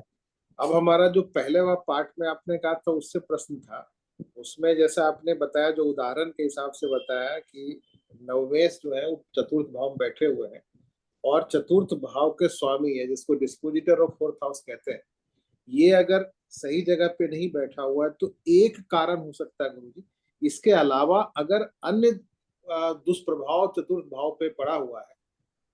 अब हमारा जो पहले वाला पार्ट में आपने कहा था उससे प्रश्न था, उसमें जैसा आपने बताया जो उदाहरण के हिसाब से बताया कि नवमेश जो है वो चतुर्थ भाव में बैठे हुए हैं और चतुर्थ भाव के स्वामी है जिसको डिस्पोजिटर ऑफ फोर्थ हाउस कहते हैं, ये अगर सही जगह पे नहीं बैठा हुआ है तो एक कारण हो सकता है गुरुजी। इसके अलावा अगर अन्य दुष्प्रभाव चतुर्थ भाव पे पड़ा हुआ है,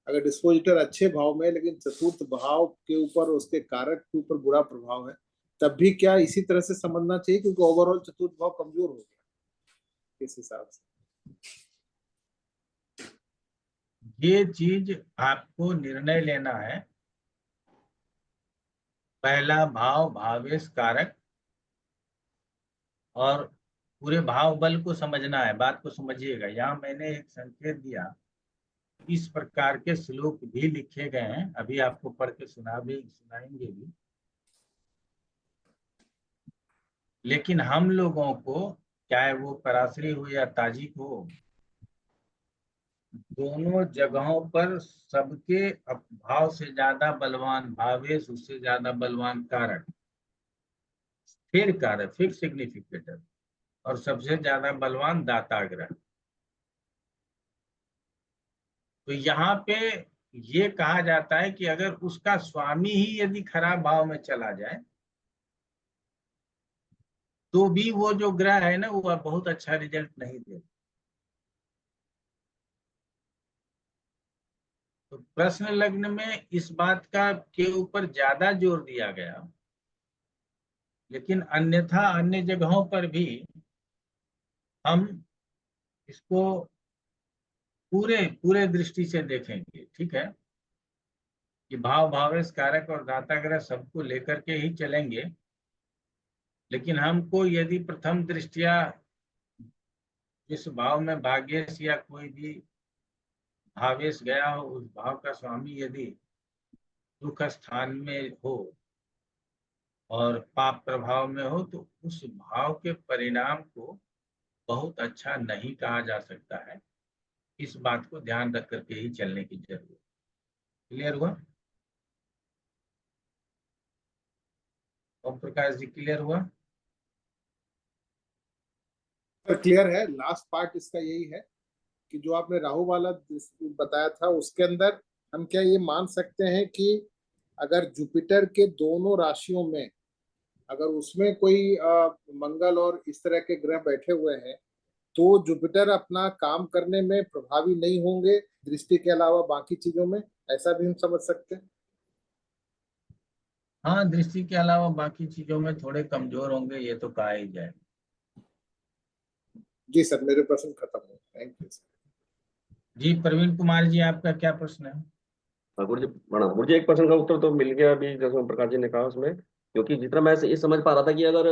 अगर डिस्पोजिटर अच्छे भाव में लेकिन चतुर्थ भाव के ऊपर उसके कारक के ऊपर बुरा प्रभाव है, तब भी क्या इसी तरह से समझना चाहिए? क्योंकि ओवरऑल चतुर्थ भाव कमजोर हो गया इस हिसाब से। ये चीज आपको निर्णय लेना है। पहला भाव भावेश कारक, और पूरे भाव बल को समझना है। बात को समझिएगा, यहाँ मैंने एक संकेत दिया, इस प्रकार के श्लोक भी लिखे गए हैं, अभी आपको पढ़ के सुनाएंगे भी। लेकिन हम लोगों को, चाहे वो पराशरी हो या ताजिक हो, दोनों जगहों पर सबके भाव से ज्यादा बलवान भावेश, उससे ज्यादा बलवान कारक, स्थिर कारक, फिक्स सिग्निफिकेटर, और सबसे ज्यादा बलवान दाताग्रह। तो यहाँ पे ये कहा जाता है कि अगर उसका स्वामी ही यदि खराब भाव में चला जाए तो भी वो जो ग्रह है ना, वो बहुत अच्छा रिजल्ट नहीं दे। तो प्रश्न लग्न में इस बात का के ऊपर ज्यादा जोर दिया गया, लेकिन अन्यथा अन्य जगहों पर भी हम इसको पूरे पूरे दृष्टि से देखेंगे। ठीक है, कि भाव भावेश कारक और दाताग्रह सबको लेकर के ही चलेंगे। लेकिन हमको यदि प्रथम दृष्टिया इस भाव में भाग्येश या कोई भी भावेश गया हो, उस भाव का स्वामी यदि दुख स्थान में हो और पाप प्रभाव में हो, तो उस भाव के परिणाम को बहुत अच्छा नहीं कहा जा सकता है। इस बात को ध्यान रख करके ही चलने की जरूरत। क्लियर हुआ? ओम प्रकाश जी, क्लियर हुआ? क्लियर है। लास्ट पार्ट इसका यही है कि जो आपने राहु वाला बताया था, उसके अंदर हम क्या ये मान सकते हैं कि अगर जुपिटर के दोनों राशियों में अगर उसमें कोई मंगल और इस तरह के ग्रह बैठे हुए हैं, तो जुपिटर अपना काम करने में प्रभावी नहीं होंगे दृष्टि के अलावा बाकी चीजों में, ऐसा भी हम समझ सकते हैं? हाँ, दृष्टि के अलावा बाकी चीजों में थोड़े कमजोर होंगे, ये तो कहा ही जाए। जी सर, मेरे प्रश्न खत्म हो। Thank you sir. जी प्रवीण कुमार जी, आपका क्या प्रश्न है? गुरु जी प्रणाम। गुरु जी, एक प्रश्न का उत्तर तो मिल गया अभी, जैसे ओम प्रकाश जी ने कहा उसमें, क्योंकि जितना मैं ये समझ पा रहा था कि अगर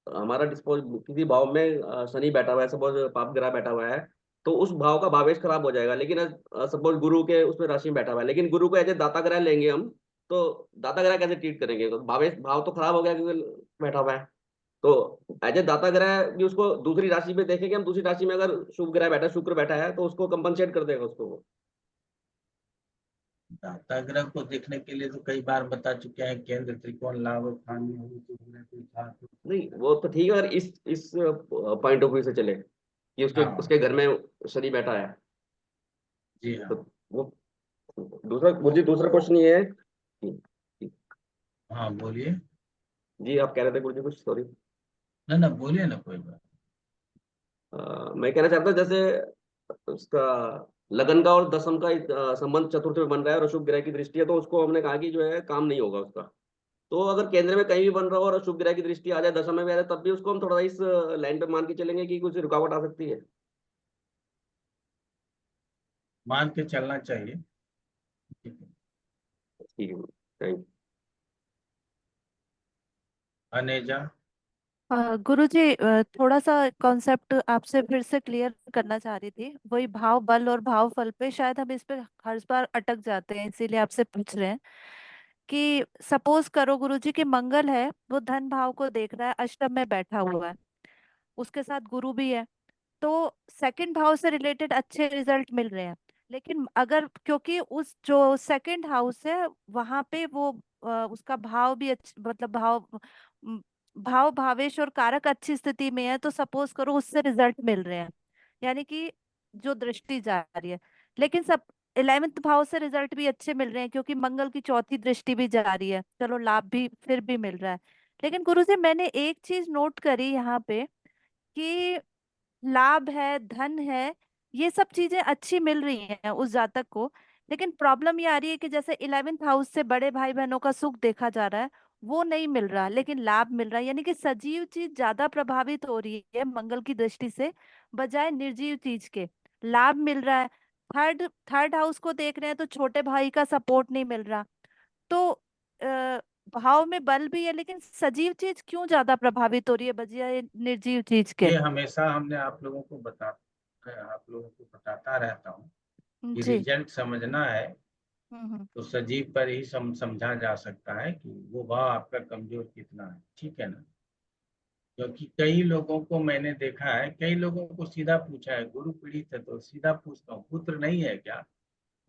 हमारा डिस्पोज किसी भाव में शनि बैठा हुआ है, सपोज पाप ग्रह बैठा हुआ है, तो उस भाव का भावेश खराब हो जाएगा। लेकिन सपोज गुरु के उसमें राशि में बैठा हुआ है, लेकिन गुरु को एज ए दाता ग्रह लेंगे हम, तो दाता ग्रह कैसे ट्रीट करेंगे? तो भावेश भाव तो खराब हो गया क्योंकि बैठा हुआ है। तो एज ए दाता ग्रह भी उसको दूसरी राशि में देखेंगे हम, दूसरी राशि में अगर शुभ ग्रह बैठा, शुक्र बैठा है, तो उसको कंपनसेट कर देगा उसको। दाताग्रह को देखने के लिए तो कई बार बता चुके हैं, केंद्र त्रिकोण लाभ और हानि होगी तो ग्रह के साथ। नहीं, वो तो ठीक है, अगर इस पॉइंट ऑफ व्यू से चले कि हाँ उसके घर में शनि बैठा है, जी हाँ। तो वो दूसरा। मुझे दूसरा क्वेश्चन ये है हाँ बोलिए। जी, आप कह रहे थे गुरु जी कुछ, सॉरी। ना ना, बोलिए ना, कोई बात। मैं कहना चाहता जैसे उसका लगन का और दसम का संबंध चतुर्थ में बन रहा है और अशुभ ग्रह की दृष्टि है, तो उसको हमने कहा कि जो है काम नहीं होगा उसका। तो अगर केंद्र में कहीं भी बन रहा हो और अशुभ ग्रह की दृष्टि आ जाए, दशम में भी आ जाए, तब भी उसको हम थोड़ा इस लाइन पे मान के चलेंगे कि कुछ रुकावट आ सकती है? मान के चलना चाहिए। ठीक है। ठीक है, थैंक यू। अनेजा। गुरुजी, थोड़ा सा कॉन्सेप्ट आपसे फिर से क्लियर करना चाह रही थी। वही भाव बल और भाव फल पे शायद हम इस पे हर बार अटक जाते हैं, इसीलिए आपसे पूछ रहे हैं कि सपोज करो गुरुजी कि मंगल है, वो धन भाव को देख रहा है, अष्टम में बैठा हुआ है, उसके साथ गुरु भी है, तो सेकंड भाव से रिलेटेड अच्छे रिजल्ट मिल रहे हैं। लेकिन अगर क्योंकि उस जो सेकंड हाउस है वहां पे वो उसका भाव भी मतलब म, भाव भावेश और कारक अच्छी स्थिति में है, तो सपोज करो उससे रिजल्ट मिल रहे हैं, यानी कि जो दृष्टि जा रही है। लेकिन सब 11th भाव से रिजल्ट भी अच्छे मिल रहे हैं क्योंकि मंगल की चौथी दृष्टि भी जा रही है, चलो लाभ भी फिर भी मिल रहा है। लेकिन गुरु जी, मैंने एक चीज नोट करी यहाँ पे कि लाभ है, धन है, ये सब चीजें अच्छी मिल रही हैं उस जातक को। लेकिन प्रॉब्लम ये आ रही है कि जैसे 11th हाउस से बड़े भाई बहनों का सुख देखा जा रहा है, वो नहीं मिल रहा, लेकिन लाभ मिल रहा है, यानी कि सजीव चीज ज्यादा प्रभावित हो रही है मंगल की दृष्टि से बजाय निर्जीव चीज के। लाभ मिल रहा है, थर्ड हाउस को देख रहे हैं तो छोटे भाई का सपोर्ट नहीं मिल रहा। तो भाव में बल भी है, लेकिन सजीव चीज क्यों ज्यादा प्रभावित हो रही है बजाय निर्जीव चीज के? ये हमेशा हमने आप लोगों को बताता रहता हूँ कि जी। रिजल्ट समझना है हम्म। तो सजीव पर ही समझा जा सकता है कि वो भाव आपका कमजोर कितना है, ठीक है ना। क्योंकि कई लोगों को मैंने देखा है, कई लोगों को सीधा पूछा है, गुरु पीड़ित है तो सीधा पूछता हूँ पुत्र नहीं है क्या,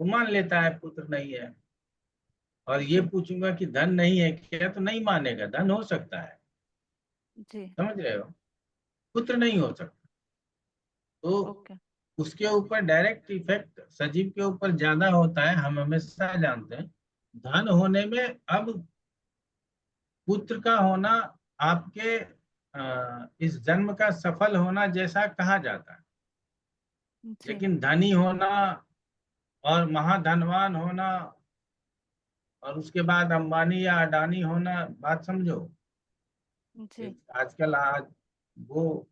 वो मान लेता है पुत्र नहीं है। और ये जी। पूछूंगा कि धन नहीं है क्या, तो नहीं मानेगा, धन हो सकता है, जी। समझ रहे हो, पुत्र नहीं हो सकता। तो ओके। उसके ऊपर डायरेक्ट इफेक्ट सजीव के ऊपर ज्यादा होता है, हम हमेशा जानते हैं। धन होने में अब पुत्र का होना आपके इस जन्म का सफल होना जैसा कहा जाता है, जी। लेकिन धनी होना और महाधनवान होना और उसके बाद अंबानी या अडानी होना, बात समझो। जी। आजकल आज वो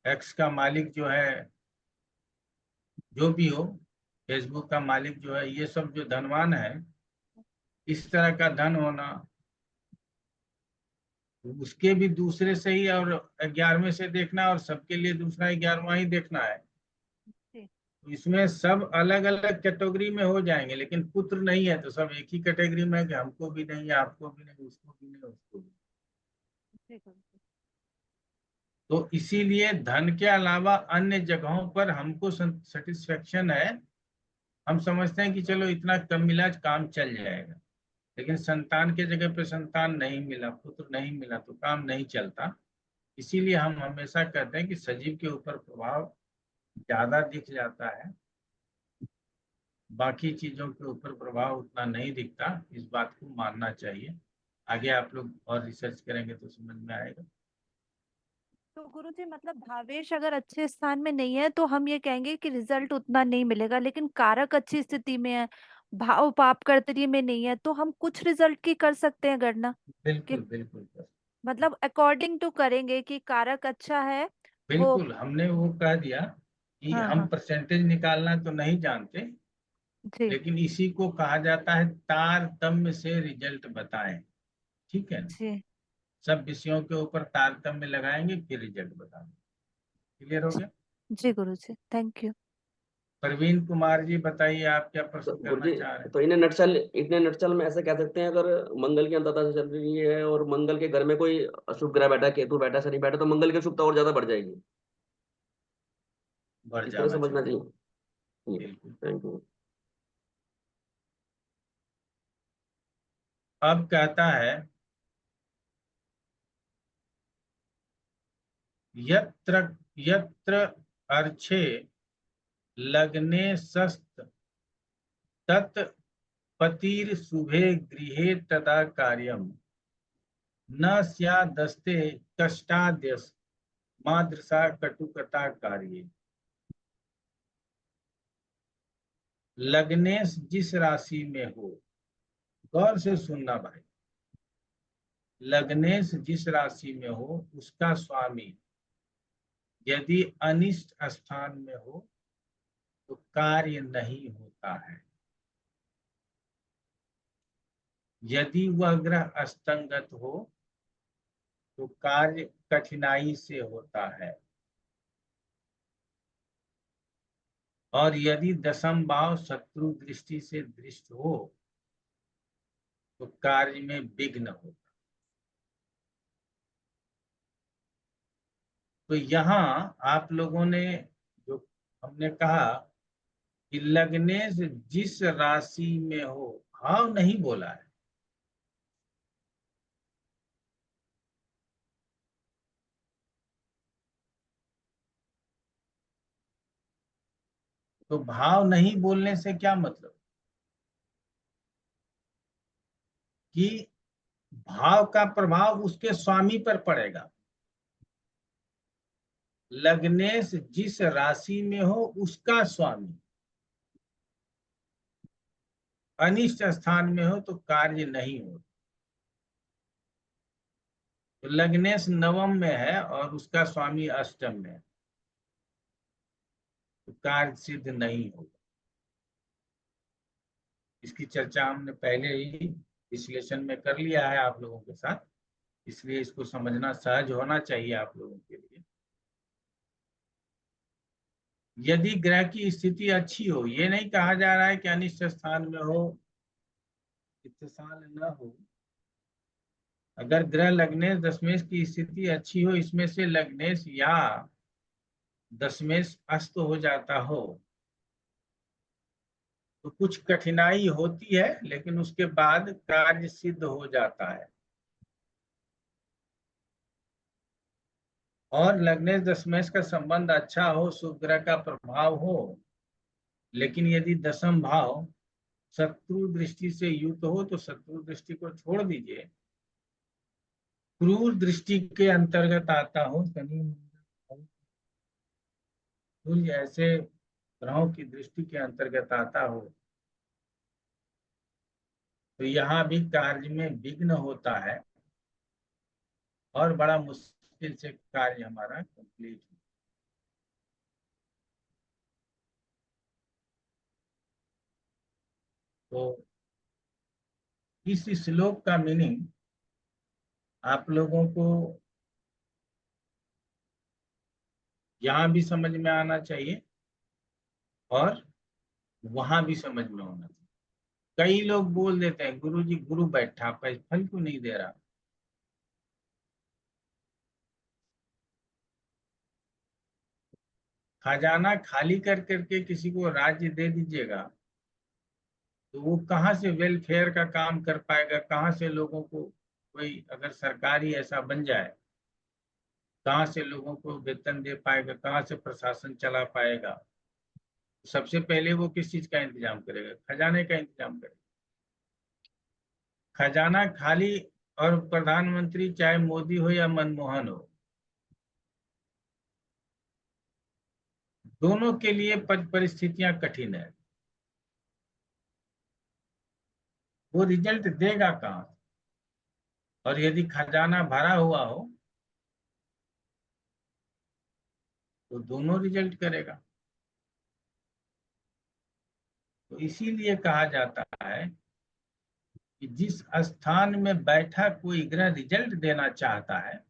एक्स का मालिक जो है, जो भी हो, फेसबुक का मालिक जो है, ये सब जो धनवान है, इस तरह का धन होना, उसके भी दूसरे से ही और 11वें से देखना और सबके लिए दूसरा 11वां ही देखना है। जी। तो इसमें सब अलग अलग कैटेगरी में हो जाएंगे, लेकिन पुत्र नहीं है तो सब एक ही कैटेगरी में है कि हमको भी नहीं है, आपको भी नहीं, उसको भी नहीं, उसको भी। जी गुरुजी। तो इसीलिए धन के अलावा अन्य जगहों पर हमको सेटिस्फेक्शन है, हम समझते हैं कि चलो इतना कम मिला काम चल जाएगा। लेकिन संतान के जगह पे संतान नहीं मिला, पुत्र नहीं मिला तो काम नहीं चलता। इसीलिए हम हमेशा कहते हैं कि सजीव के ऊपर प्रभाव ज्यादा दिख जाता है, बाकी चीजों के ऊपर प्रभाव उतना नहीं दिखता। इस बात को मानना चाहिए। आगे आप लोग और रिसर्च करेंगे तो समझ में आएगा। तो गुरुजी मतलब भावेश अगर अच्छे स्थान में नहीं है तो हम ये कहेंगे कि रिजल्ट उतना नहीं मिलेगा, लेकिन कारक अच्छी स्थिति में है, भाव पाप कर्तरी में नहीं है, तो हम कुछ रिजल्ट की कर सकते हैं गणना कि बिल्कुल बिल्कुल मतलब अकॉर्डिंग टू करेंगे कि कारक अच्छा है वो। बिल्कुल। हमने वो कह दिया कि हाँ हम हाँ। परसेंटेज निकालना तो नहीं जानते, जी। लेकिन इसी को कहा जाता है तारतम्य से रिजल्ट बताएं, ठीक है ना। जी। सब विषयों के ऊपर तारतम्य लगाएंगे फिर रिजल्ट बताएंगे। क्लियर हो गया। जी गुरुजी, थैंक यू। प्रवीण कुमार जी बताइए, आप क्या तो प्रश्न करना गुरुजी, चाह रहे हैं। तो इतने नटशल में ऐसे कह सकते हैं, अगर मंगल की अंतता से चल रही है और मंगल के घर में कोई अशुभ ग्रह बैठा, केतु बैठा, शनि बैठा, तो मंगल की शुभता और ज्यादा बढ़ जाएगी, बढ़ इस तरह जाना समझना चाहिए। चाहिए। बिल्कुल। Thank you. अब कहता है यत्र यत्र अर्चे लग्ने शस्त तत् पतिर शुभे गृहे तदा कार्यम न स्यादस्ते कष्टाद्यस मादृशा कटुकता कार्ये। लग्नेश जिस राशि में हो, गौर से सुनना भाई, लग्नेश जिस राशि में हो उसका स्वामी यदि अनिष्ट स्थान में हो तो कार्य नहीं होता है। यदि वह ग्रह अस्तंगत हो तो कार्य कठिनाई से होता है, और यदि दशम भाव शत्रु दृष्टि से दृष्ट हो तो कार्य में विघ्न होता। तो यहाँ आप लोगों ने जो हमने कहा कि लग्नेश जिस राशि में हो, भाव नहीं बोला है, तो भाव नहीं बोलने से क्या मतलब कि भाव का प्रभाव उसके स्वामी पर पड़ेगा। लग्नेश जिस राशि में हो उसका स्वामी अनिष्ट स्थान में हो तो कार्य नहीं हो। तो लग्नेश नवम में है और उसका स्वामी अष्टम में है, तो कार्य सिद्ध नहीं होगा। इसकी चर्चा हमने पहले ही विश्लेषण में कर लिया है आप लोगों के साथ, इसलिए इसको समझना सहज होना चाहिए आप लोगों के लिए। यदि ग्रह की स्थिति अच्छी हो, ये नहीं कहा जा रहा है कि अनिष्ट स्थान में हो, इत्तेसाल न हो। अगर ग्रह लग्नेश दशमेश की स्थिति अच्छी हो, इसमें से लग्नेश या दशमेश अस्त हो जाता हो, तो कुछ कठिनाई होती है, लेकिन उसके बाद कार्य सिद्ध हो जाता है। और लग्नेश दशमेश का संबंध अच्छा हो, शुभ ग्रह का प्रभाव हो, लेकिन यदि दशम भाव शत्रु दृष्टि से युक्त हो तो शत्रु दृष्टि को छोड़ दीजिए, क्रूर दृष्टि के अंतर्गत आता हो, शनि सूर्य ऐसे ग्रहों की दृष्टि के अंतर्गत आता हो, तो यहाँ भी कार्य में विघ्न होता है और बड़ा मुश्किल से कार्य हमारा कंप्लीट हो। तो इस श्लोक का मीनिंग आप लोगों को यहाँ भी समझ में आना चाहिए और वहां भी समझ में होना चाहिए। कई लोग बोल देते हैं गुरु जी गुरु बैठा पर फल क्यों नहीं दे रहा। खजाना खाली कर करके किसी को राज्य दे दीजिएगा तो वो कहाँ से वेलफेयर का काम कर पाएगा, कहाँ से लोगों को, कोई अगर सरकारी ऐसा बन जाए कहाँ से लोगों को वेतन दे पाएगा, कहाँ से प्रशासन चला पाएगा। सबसे पहले वो किस चीज का इंतजाम करेगा, खजाने का इंतजाम करेगा। खजाना खाली और प्रधानमंत्री चाहे मोदी हो या मनमोहन हो, दोनों के लिए परिस्थितियां कठिन है। वो रिजल्ट देगा कहां, और यदि खजाना भरा हुआ हो तो दोनों रिजल्ट करेगा। तो इसीलिए कहा जाता है कि जिस स्थान में बैठा कोई ग्रह रिजल्ट देना चाहता है,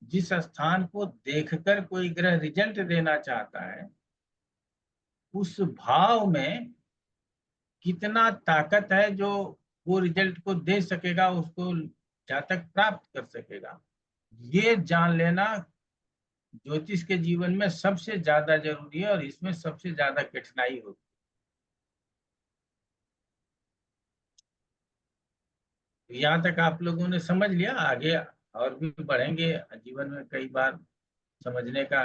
जिस स्थान को देखकर कोई ग्रह रिजल्ट देना चाहता है, उस भाव में कितना ताकत है जो वो रिजल्ट को दे सकेगा, उसको जातक प्राप्त कर सकेगा। ये जान लेना ज्योतिष के जीवन में सबसे ज्यादा जरूरी है और इसमें सबसे ज्यादा कठिनाई होती है। यहाँ तक आप लोगों ने समझ लिया, आगे और भी बढ़ेंगे जीवन में, कई बार समझने का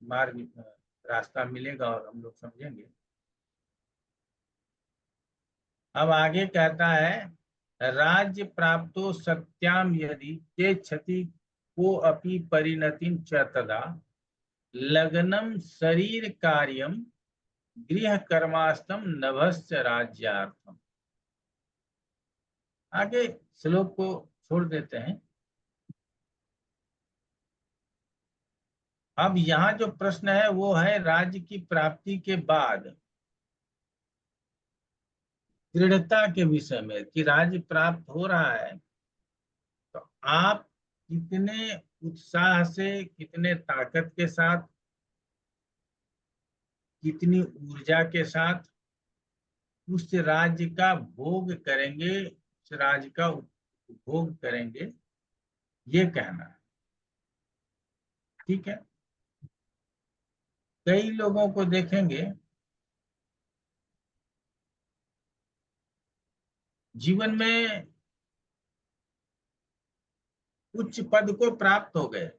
मार्ग रास्ता मिलेगा और हम लोग समझेंगे। अब आगे कहता है राज्य प्राप्तो सत्याम यदि ते क्षति को अपि परिणतिं च तदा लग्नम शरीर कार्यम गृह कर्मास्तम नभस्य राज्यार्थम। आगे श्लोक को छोड़ देते हैं। अब यहाँ जो प्रश्न है वो है राज्य की प्राप्ति के बाद दृढ़ता के विषय में, कि राज्य प्राप्त हो रहा है तो आप कितने उत्साह से, कितने ताकत के साथ, कितनी ऊर्जा के साथ उस राज्य का भोग करेंगे, उस राज्य का उपभोग करेंगे, ये कहना है। ठीक है। कई लोगों को देखेंगे जीवन में उच्च पद को प्राप्त हो गए,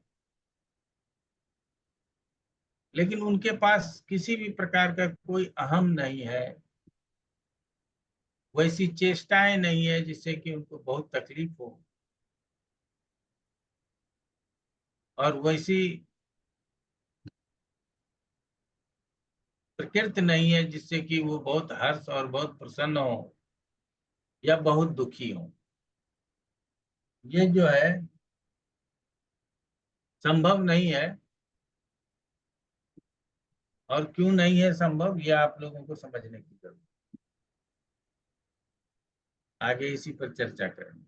लेकिन उनके पास किसी भी प्रकार का कोई अहम नहीं है, वैसी चेष्टाएं नहीं है जिससे कि उनको बहुत तकलीफ हो, और वैसी प्रकृति नहीं है जिससे कि वो बहुत हर्ष और बहुत प्रसन्न हो या बहुत दुखी हो। ये जो है संभव नहीं है। और क्यों नहीं है संभव, यह आप लोगों को समझने की जरूरत है। आगे इसी पर चर्चा करेंगे।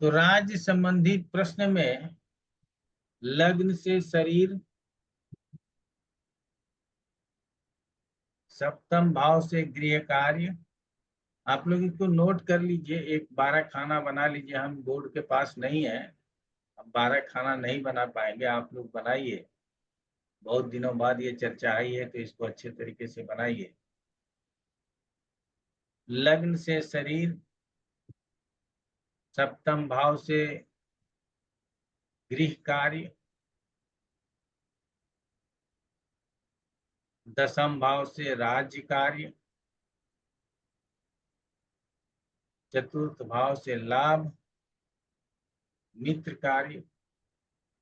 तो राज्य संबंधी प्रश्न में लग्न से शरीर, सप्तम भाव से गृह कार्य। आप लोग इसको नोट कर लीजिए, एक 12 खाना बना लीजिए। हम बोर्ड के पास नहीं है, हम 12 खाना नहीं बना पाएंगे, आप लोग बनाइए। बहुत दिनों बाद ये चर्चा आई है तो इसको अच्छे तरीके से बनाइए। लग्न से शरीर, सप्तम भाव से गृह कार्य, दसम भाव से राज्य कार्य, चतुर्थ भाव से लाभ, मित्र कार्य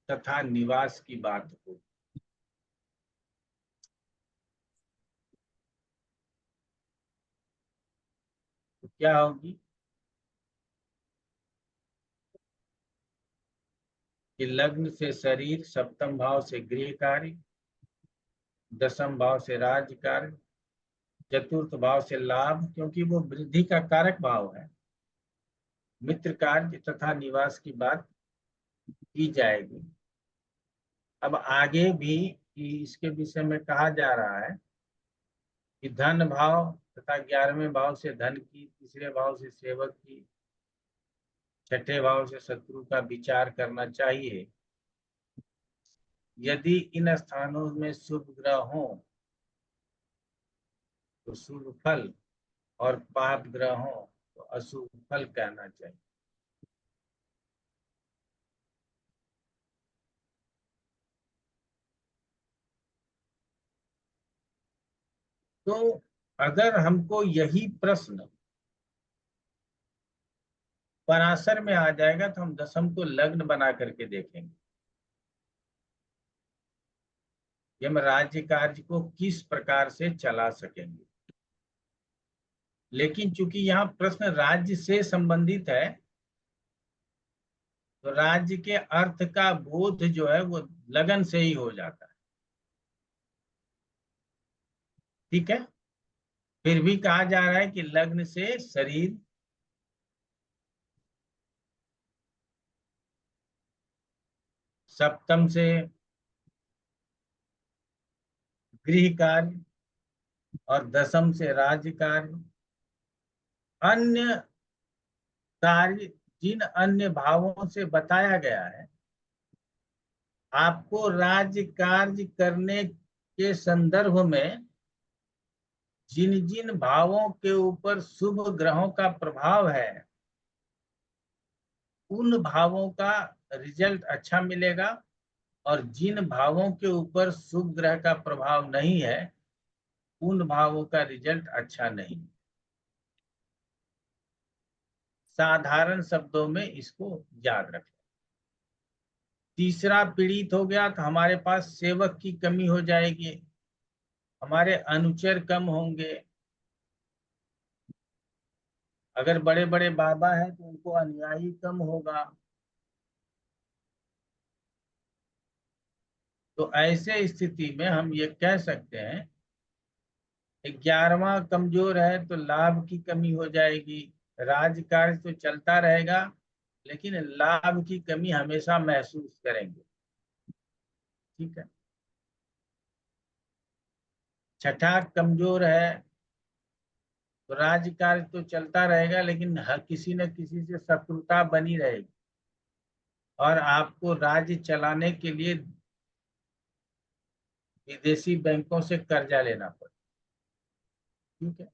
तथा निवास की बात हो। तो क्या होगी कि लग्न से शरीर, सप्तम भाव से गृह कार्य, दसम भाव से राज्य कार्य, चतुर्थ भाव से लाभ, क्योंकि वो वृद्धि का कारक भाव है, मित्र कार्य तथा निवास की बात की जाएगी। अब आगे भी इसके विषय में कहा जा रहा है कि धन भाव तथा 11वें भाव से धन की, तीसरे भाव से सेवक की, छठे भाव से शत्रु का विचार करना चाहिए। यदि इन स्थानों में शुभ ग्रह हो तो शुभ फल, और पाप ग्रह हो तो अशुभ फल कहना चाहिए। तो अगर हमको यही प्रश्न पराशर में आ जाएगा तो हम दसम को लग्न बना करके देखेंगे कि हम राज्य कार्य को किस प्रकार से चला सकेंगे। लेकिन चूंकि यहाँ प्रश्न राज्य से संबंधित है तो राज्य के अर्थ का बोध जो है वो लगन से ही हो जाता है। ठीक है, फिर भी कहा जा रहा है कि लग्न से शरीर, सप्तम से गृह कार्य और दसम से राज्य कार्य। अन्य कार्य जिन अन्य भावों से बताया गया है, आपको राज्य कार्य करने के संदर्भ में जिन जिन भावों के ऊपर शुभ ग्रहों का प्रभाव है उन भावों का रिजल्ट अच्छा मिलेगा, और जिन भावों के ऊपर शुभ ग्रह का प्रभाव नहीं है उन भावों का रिजल्ट अच्छा नहीं। साधारण शब्दों में इसको याद रखें। तीसरा पीड़ित हो गया तो हमारे पास सेवक की कमी हो जाएगी, हमारे अनुचर कम होंगे। अगर बड़े बड़े बाबा हैं तो उनको अनुयायी कम होगा। तो ऐसे स्थिति में हम ये कह सकते हैं 11वां कमजोर है तो लाभ की कमी हो जाएगी। राज कार्य तो चलता रहेगा लेकिन लाभ की कमी हमेशा महसूस करेंगे। ठीक है, छठा कमजोर है तो राज कार्य तो चलता रहेगा लेकिन किसी न किसी से शत्रुता बनी रहेगी और आपको राज्य चलाने के लिए विदेशी बैंकों से कर्जा लेना पड़े। ठीक है,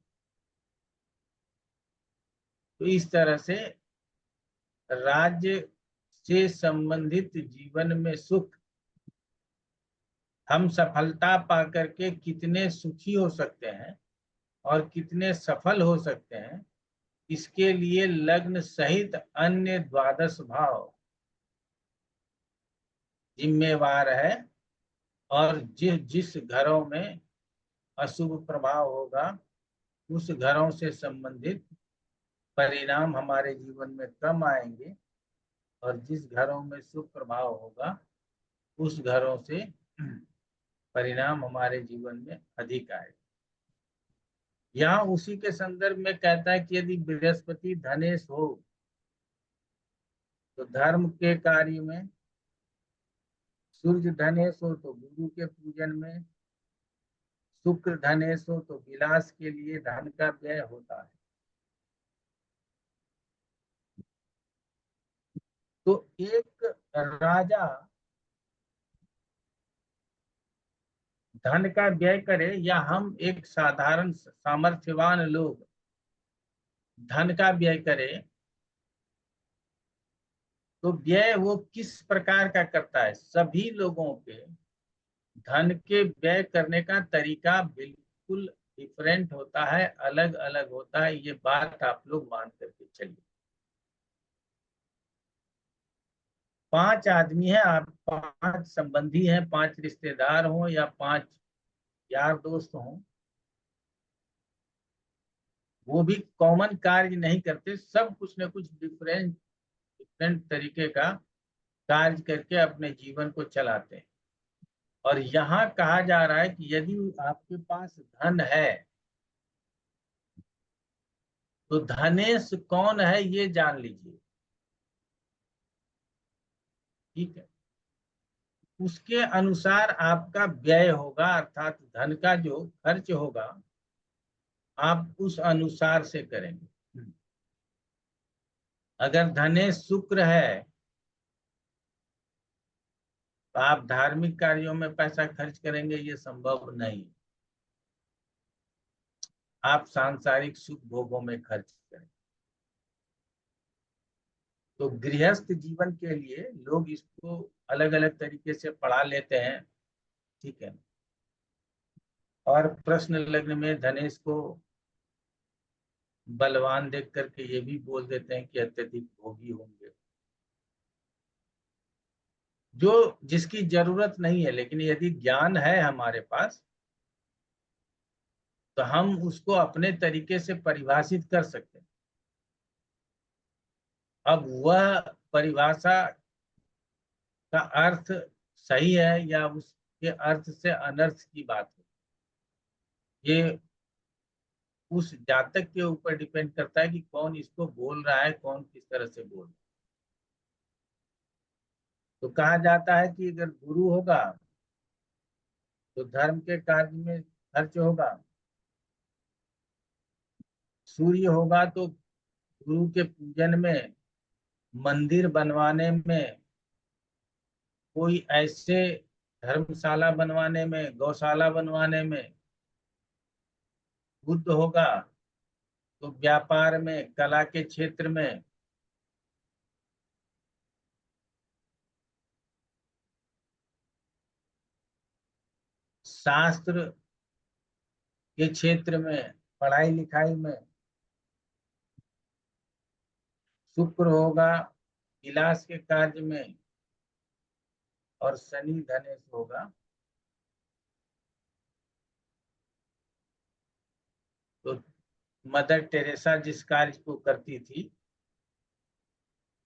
तो इस तरह से राज्य से संबंधित जीवन में सुख, हम सफलता पाकर के कितने सुखी हो सकते हैं और कितने सफल हो सकते हैं, इसके लिए लग्न सहित अन्य द्वादश भाव जिम्मेवार है। और जिस घरों में अशुभ प्रभाव होगा उस घरों से संबंधित परिणाम हमारे जीवन में कम आएंगे और जिस घरों में शुभ प्रभाव होगा उस घरों से परिणाम हमारे जीवन में अधिक आएगा। यहाँ उसी के संदर्भ में कहता है कि यदि बृहस्पति धनेश हो तो धर्म के कार्य में, सूर्य धनेश हो तो गुरु के पूजन में, शुक्र धनेश हो तो विलास के लिए धन का व्यय होता है। तो एक राजा धन का व्यय करे या हम एक साधारण सामर्थ्यवान लोग धन का व्यय करें, तो व्यय वो किस प्रकार का करता है? सभी लोगों के धन के व्यय करने का तरीका बिल्कुल डिफरेंट होता है, अलग अलग होता है। ये बात आप लोग मान करके चलिए। 5 आदमी है, आप 5 संबंधी हैं, 5 रिश्तेदार हों या 5 यार दोस्त हों, वो भी कॉमन कार्य नहीं करते, सब कुछ न कुछ डिफरेंट तरीके का कार्य करके अपने जीवन को चलाते हैं। और यहाँ कहा जा रहा है कि यदि आपके पास धन है तो धनेश कौन है ये जान लीजिए, ठीक है? उसके अनुसार आपका व्यय होगा, अर्थात धन का जो खर्च होगा आप उस अनुसार से करेंगे। अगर धनेश शुक्र है तो आप धार्मिक कार्यों में पैसा खर्च करेंगे, ये संभव नहीं। आप सांसारिक सुख भोगों में खर्च करें। तो गृहस्थ जीवन के लिए लोग इसको अलग अलग तरीके से पढ़ा लेते हैं, ठीक है? और प्रश्न लग्न में धनेश को बलवान देख करके ये भी बोल देते हैं कि अत्यधिक भोगी होंगे, जो जिसकी जरूरत नहीं है। लेकिन यदि ज्ञान है हमारे पास तो हम उसको अपने तरीके से परिभाषित कर सकते हैं। अब वह परिभाषा का अर्थ सही है या उसके अर्थ से अनर्थ की बात है, ये उस जातक के ऊपर डिपेंड करता है कि कौन इसको बोल रहा है, कौन किस तरह से बोल रहा है। तो कहा जाता है कि अगर गुरु होगा तो धर्म के कार्य में खर्च होगा, सूर्य होगा तो गुरु के पूजन में, मंदिर बनवाने में, कोई ऐसे धर्मशाला बनवाने में, गौशाला बनवाने में, बुद्ध होगा तो व्यापार में, कला के क्षेत्र में, शास्त्र के क्षेत्र में, पढ़ाई लिखाई में, शुक्र होगा विलास के कार्य में, और शनि धनेश होगा तो मदर टेरेसा जिस कार्य को करती थी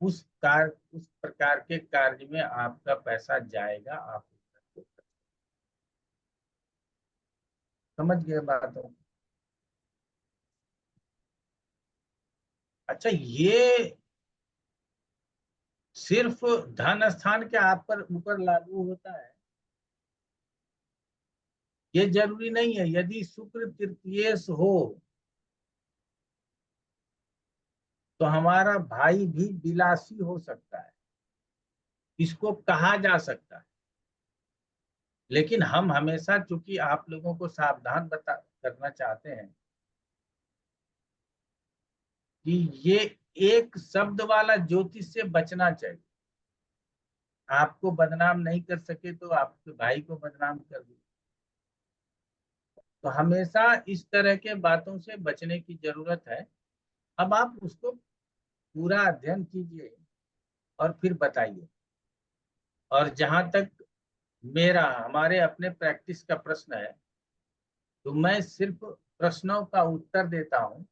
उस प्रकार के कार्य में आपका पैसा जाएगा। आप समझ गए बातों? अच्छा, ये सिर्फ धन स्थान के आप पर ऊपर लागू होता है ये जरूरी नहीं है। यदि शुक्र तृतीयेश हो तो हमारा भाई भी विलासी हो सकता है, इसको कहा जा सकता है। लेकिन हम हमेशा, चूंकि आप लोगों को सावधान करना चाहते हैं कि ये एक शब्द वाला ज्योतिष से बचना चाहिए। आपको बदनाम नहीं कर सके तो आपके भाई को बदनाम कर दो। तो हमेशा इस तरह के बातों से बचने की जरूरत है। अब आप उसको पूरा अध्ययन कीजिए और फिर बताइए। और जहां तक हमारे अपने प्रैक्टिस का प्रश्न है तो मैं सिर्फ प्रश्नों का उत्तर देता हूं,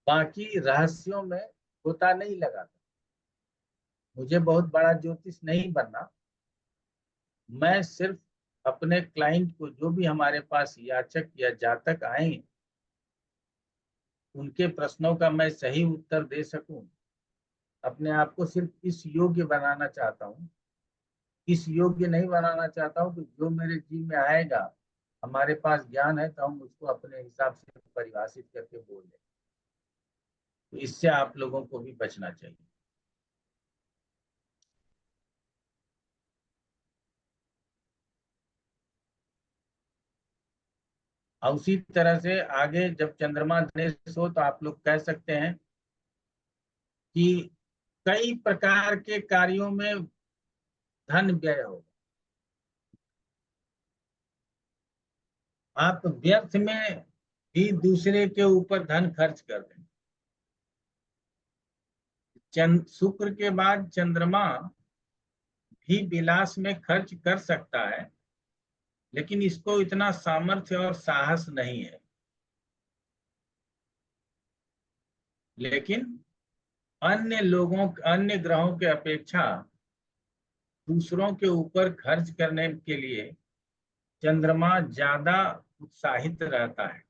बाकी रहस्यों में गोता नहीं लगाता। मुझे बहुत बड़ा ज्योतिष नहीं बनना, मैं सिर्फ अपने क्लाइंट को, जो भी हमारे पास याचक या जातक आए, उनके प्रश्नों का मैं सही उत्तर दे सकूं, अपने आप को सिर्फ इस योग्य बनाना चाहता हूं। इस योग्य नहीं बनाना चाहता हूं कि जो मेरे जी में आएगा, हमारे पास ज्ञान है तो हम उसको अपने हिसाब से परिभाषित करके बोल दें। तो इससे आप लोगों को भी बचना चाहिए। और उसी तरह से आगे जब चंद्रमा धनेश हो तो आप लोग कह सकते हैं कि कई प्रकार के कार्यों में धन व्यय होगा। आप व्यर्थ में भी दूसरे के ऊपर धन खर्च कर दें। शुक्र के बाद चंद्रमा भी विलास में खर्च कर सकता है, लेकिन इसको इतना सामर्थ्य और साहस नहीं है। लेकिन अन्य ग्रहों के अपेक्षा दूसरों के ऊपर खर्च करने के लिए चंद्रमा ज्यादा उत्साहित रहता है।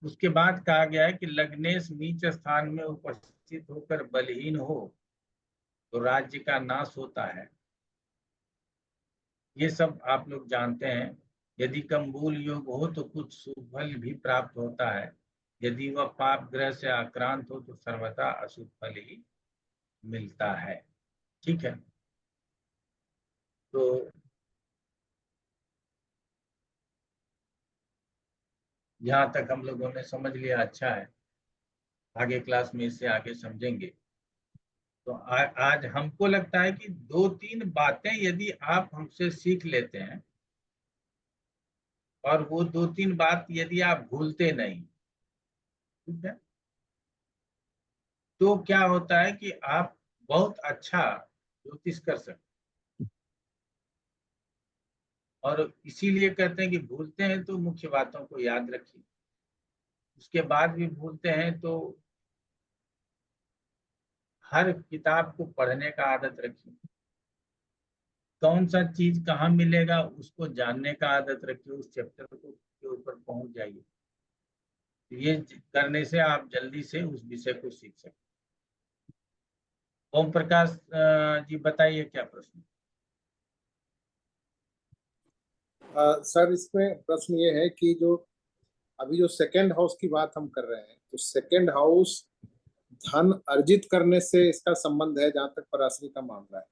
उसके बाद कहा गया है कि लग्नेश नीच स्थान में उपस्थित होकर बलहीन हो तो राज्य का नाश होता है। ये सब आप लोग जानते हैं। यदि कम्बूल योग हो तो कुछ शुभ फल भी प्राप्त होता है, यदि वह पाप ग्रह से आक्रांत हो तो सर्वथा अशुभ फल ही मिलता है। ठीक है, तो यहाँ तक हम लोगों ने समझ लिया, अच्छा है। आगे क्लास में इससे आगे समझेंगे। तो आज हमको लगता है कि 2-3 बातें यदि आप हमसे सीख लेते हैं और वो 2-3 बात यदि आप भूलते नहीं, ठीक है, तो क्या होता है कि आप बहुत अच्छा ज्योतिष कर सकते हैं। और इसीलिए कहते हैं कि भूलते हैं तो मुख्य बातों को याद रखिए, उसके बाद भी भूलते हैं तो हर किताब को पढ़ने का आदत रखिए। कौन सा चीज कहाँ मिलेगा उसको जानने का आदत रखिए, उस चैप्टर को के ऊपर पहुंच जाइए। ये करने से आप जल्दी से उस विषय को सीख सकते हैं। ओम प्रकाश जी बताइए क्या प्रश्न? सर इसमें प्रश्न ये है कि जो अभी जो सेकेंड हाउस की बात हम कर रहे हैं, तो सेकेंड हाउस धन अर्जित करने से इसका संबंध है जहां तक पराशरी का मामला है,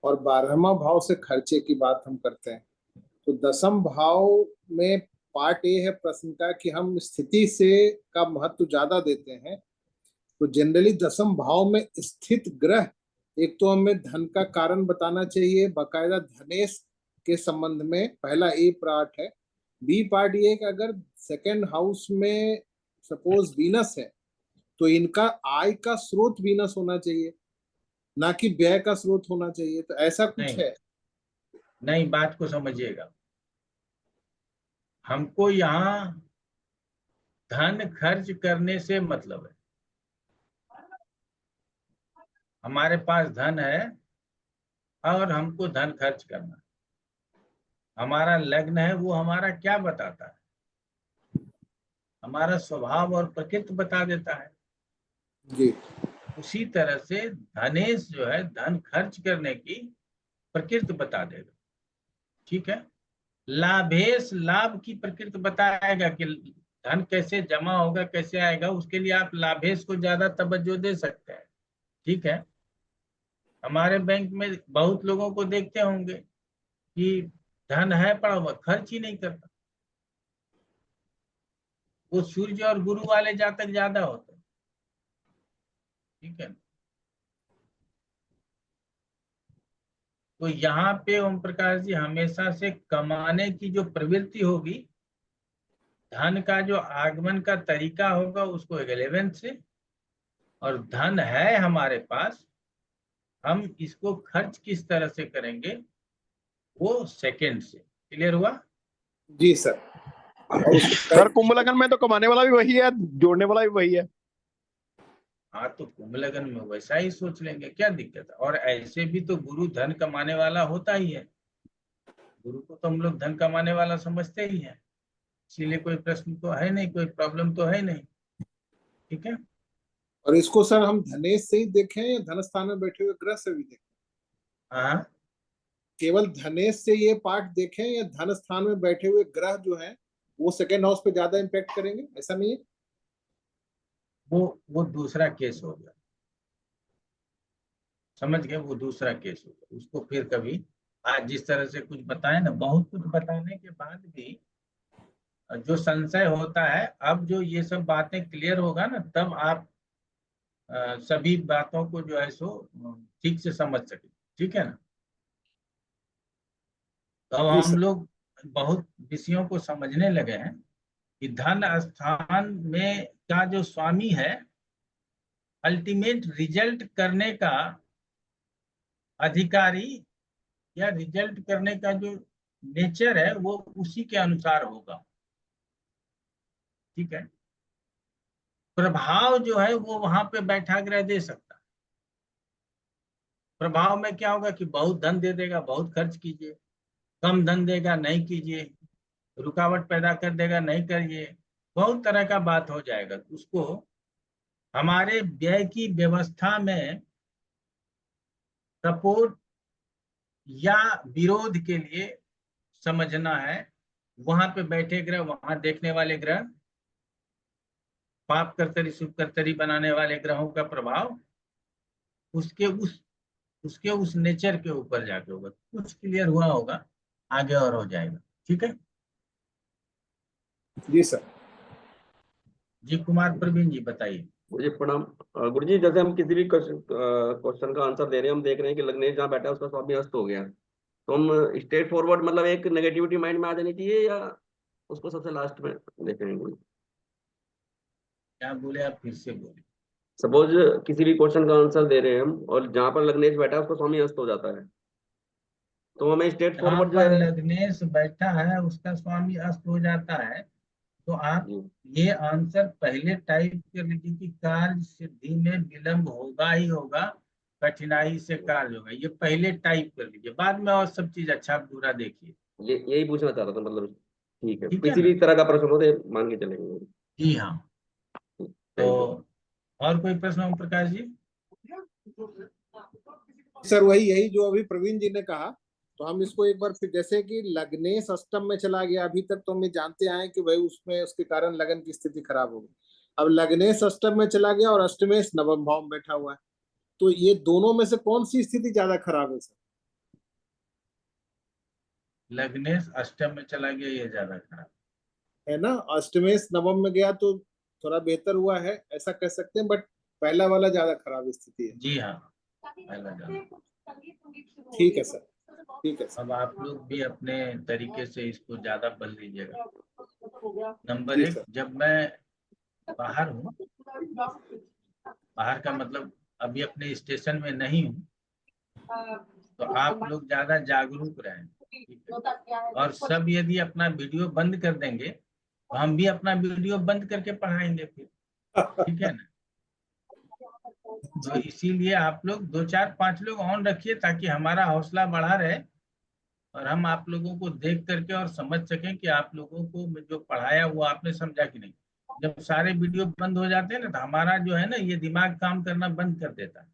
और 12वां भाव से खर्चे की बात हम करते हैं। तो 10वां भाव में पार्ट ए है प्रश्न का कि हम स्थिति से का महत्व ज्यादा देते हैं। तो जनरली 10वां भाव में स्थित ग्रह एक तो हमें धन का कारण बताना चाहिए, बाकायदा धनेश के संबंध में पहला ए पार्ट है। बी पार्ट ये है कि अगर सेकेंड हाउस में सपोज वीनस है तो इनका आय का स्रोत वीनस होना चाहिए, ना कि व्यय का स्रोत होना चाहिए। तो ऐसा कुछ नहीं, है? नहीं, बात को समझिएगा। हमको यहाँ धन खर्च करने से मतलब है। हमारे पास धन है और हमको धन खर्च करना है। हमारा लग्न है, वो हमारा क्या बताता है? हमारा स्वभाव और प्रकृति बता देता है जी। उसी तरह से धनेश जो है धन खर्च करने की प्रकृति बता देगा। ठीक है, लाभेश लाभ की प्रकृति बताएगा कि धन कैसे जमा होगा, कैसे आएगा। उसके लिए आप लाभेश को ज्यादा तवज्जो दे सकते हैं। ठीक है, हमारे बैंक में बहुत लोगों को देखते होंगे कि धन है पड़ा हुआ, खर्च ही नहीं करता। वो सूर्य और गुरु वाले जातक ज्यादा होते हैं। ठीक है, तो यहाँ पे ओम प्रकाश जी हमेशा से कमाने की जो प्रवृत्ति होगी, धन का जो आगमन का तरीका होगा उसको 11th से, और धन है हमारे पास, हम इसको खर्च किस तरह से करेंगे वो सेकंड से। क्लियर हुआ? जी सर। सर कुंभ लग्न में तो कमाने वाला भी वही है, जोड़ने वाला भी वही है। हाँ तो कुंभ लगन में वैसा ही सोच लेंगे, क्या दिक्कत है। और ऐसे भी तो गुरु धन कमाने वाला होता ही है, गुरु को तो हम लोग धन कमाने वाला समझते ही है, इसीलिए कोई प्रश्न तो है नहीं, कोई प्रॉब्लम तो है नहीं। ठीक है। और इसको सर हम धनेश से ही देखें या धन स्थान में बैठे हुए ग्रह से भी देखें? हाँ, केवल धनेश से ये पार्ट देखें या धन स्थान में बैठे हुए ग्रह जो हैं वो सेकेंड हाउस पे ज्यादा इम्पैक्ट करेंगे, ऐसा नहीं है? वो दूसरा केस हो गया, समझ गए, वो दूसरा केस हो गया। उसको फिर कभी, आज जिस तरह से कुछ बताए ना, बहुत कुछ बताने के बाद भी जो संशय होता है, अब जो ये सब बातें क्लियर होगा ना, तब आप सभी बातों को जो है सो ठीक से समझ सके। ठीक है ना। तो अब जी हम सर। लोग बहुत विषयों को समझने लगे हैं कि धन स्थान में का जो स्वामी है, अल्टीमेट रिजल्ट करने का अधिकारी या रिजल्ट करने का जो नेचर है वो उसी के अनुसार होगा। ठीक है। प्रभाव जो है वो वहां पे बैठा ग्रह दे सकता है। प्रभाव में क्या होगा कि बहुत धन दे देगा, बहुत खर्च कीजिए, कम धन देगा, नहीं कीजिए, रुकावट पैदा कर देगा, नहीं करिए, बहुत तरह का बात हो जाएगा। उसको हमारे व्यय की व्यवस्था में सपोर्ट या विरोध के लिए समझना है। वहां पे बैठे ग्रह, वहां देखने वाले ग्रह, पाप कर्तरी शुभ कर्तरी बनाने वाले ग्रहों का प्रभाव उसके उस नेचर के ऊपर जाके होगा। कुछ क्लियर हुआ होगा, आगे और हो जाएगा। ठीक है जी सर। जी। कुमार प्रवीण जी बताइए। गुरुजी प्रणाम। गुरुजी, जैसे हम किसी भी क्वेश्चन का आंसर दे रहे हैं, हम देख रहे हैं कि लग्नेश जहाँ बैठा है उसका स्वामी अस्त हो गया, तो हम स्ट्रेट फॉरवर्ड, मतलब एक नेगेटिविटी माइंड में आ जानी चाहिए या उसको सबसे लास्ट में देखेंगे? क्या बोले आप, फिर से बोले। सपोज किसी भी क्वेश्चन का आंसर दे रहे हैं हम, और जहाँ पर लग्नेश बैठा है उसका स्वामी अस्त हो जाता है, तो हमें स्ट्रेट जहाँ फॉरवर्ड जो पर है। लग्नेश बैठा है उसका स्वामी अस्त हो जाता है, तो आप जी ये आंसर पहले टाइप कर लीजिए कि कार्य सिद्धि में विलंब होगा ही होगा, कठिनाई से कार्य होगा। ये पहले टाइप कर लीजिए, बाद में और सब चीज अच्छा बुरा देखिए। ये यही पूछना चाह रहा था, मतलब ठीक है, ठीक है किसी ना। भी तरह का प्रश्न हो तो मान के चलेंगे। जी हाँ। तो थैंक यू। और कोई प्रश्न ओम प्रकाश जी? सर वही, यही जो अभी प्रवीण जी ने कहा, तो हम इसको एक बार फिर, जैसे कि लग्नेश अष्टम में चला गया, अभी तक तो हम ये जानते आए कि भाई उसमें उसके कारण लगन की स्थिति खराब हो गई। अब लग्नेश अष्टम में चला गया और अष्टमेश नवम भाव में बैठा हुआ है, तो ये दोनों में से कौन सी स्थिति ज्यादा खराब है सर? लग्नेश अष्टम में चला गया, ये ज्यादा खराब। है ना, अष्टमेश नवम में गया तो थोड़ा बेहतर हुआ है ऐसा कह सकते हैं, बट पहला वाला ज्यादा खराब स्थिति है। जी हाँ, पहला ज्यादा। ठीक है सर, ठीक है सर। अब आप लोग भी अपने तरीके से इसको ज्यादा बदल लीजिएगा। नंबर जी एक, सर। जब मैं बाहर हूँ, बाहर का मतलब अभी अपने स्टेशन में नहीं हूँ, तो आप लोग ज्यादा जागरूक रहें। ठीक है? और सब यदि अपना वीडियो बंद कर देंगे तो हम भी अपना वीडियो बंद करके पढ़ाएंगे फिर। ठीक है ना। तो इसीलिए आप लोग 2 4 5 लोग ऑन रखिए, ताकि हमारा हौसला बढ़ा रहे और हम आप लोगों को देख करके और समझ सकें कि आप लोगों को जो पढ़ाया वो आपने समझा कि नहीं। जब सारे वीडियो बंद हो जाते हैं ना, तो हमारा जो है ना, ये दिमाग काम करना बंद कर देता है।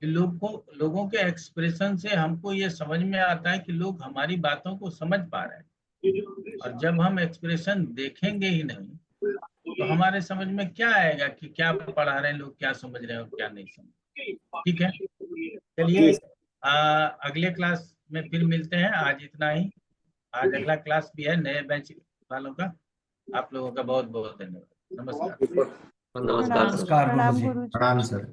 कि लोगों के एक्सप्रेशन से हमको ये समझ में आता है कि लोग हमारी बातों को समझ पा रहे हैं। और जब हम एक्सप्रेशन देखेंगे ही नहीं, तो हमारे समझ में क्या आएगा कि क्या पढ़ा रहे हैं लोग, क्या समझ रहे हैं और क्या नहीं समझ। ठीक है, चलिए अगले क्लास में फिर मिलते हैं। आज इतना ही। आज अगला क्लास भी है नए बैच वालों का। आप लोगों का बहुत बहुत धन्यवाद। नमस्कार। नमस्कार सर। नमस्कार प्रणाम गुरुजी। गुरुजी। प्रणाम सर।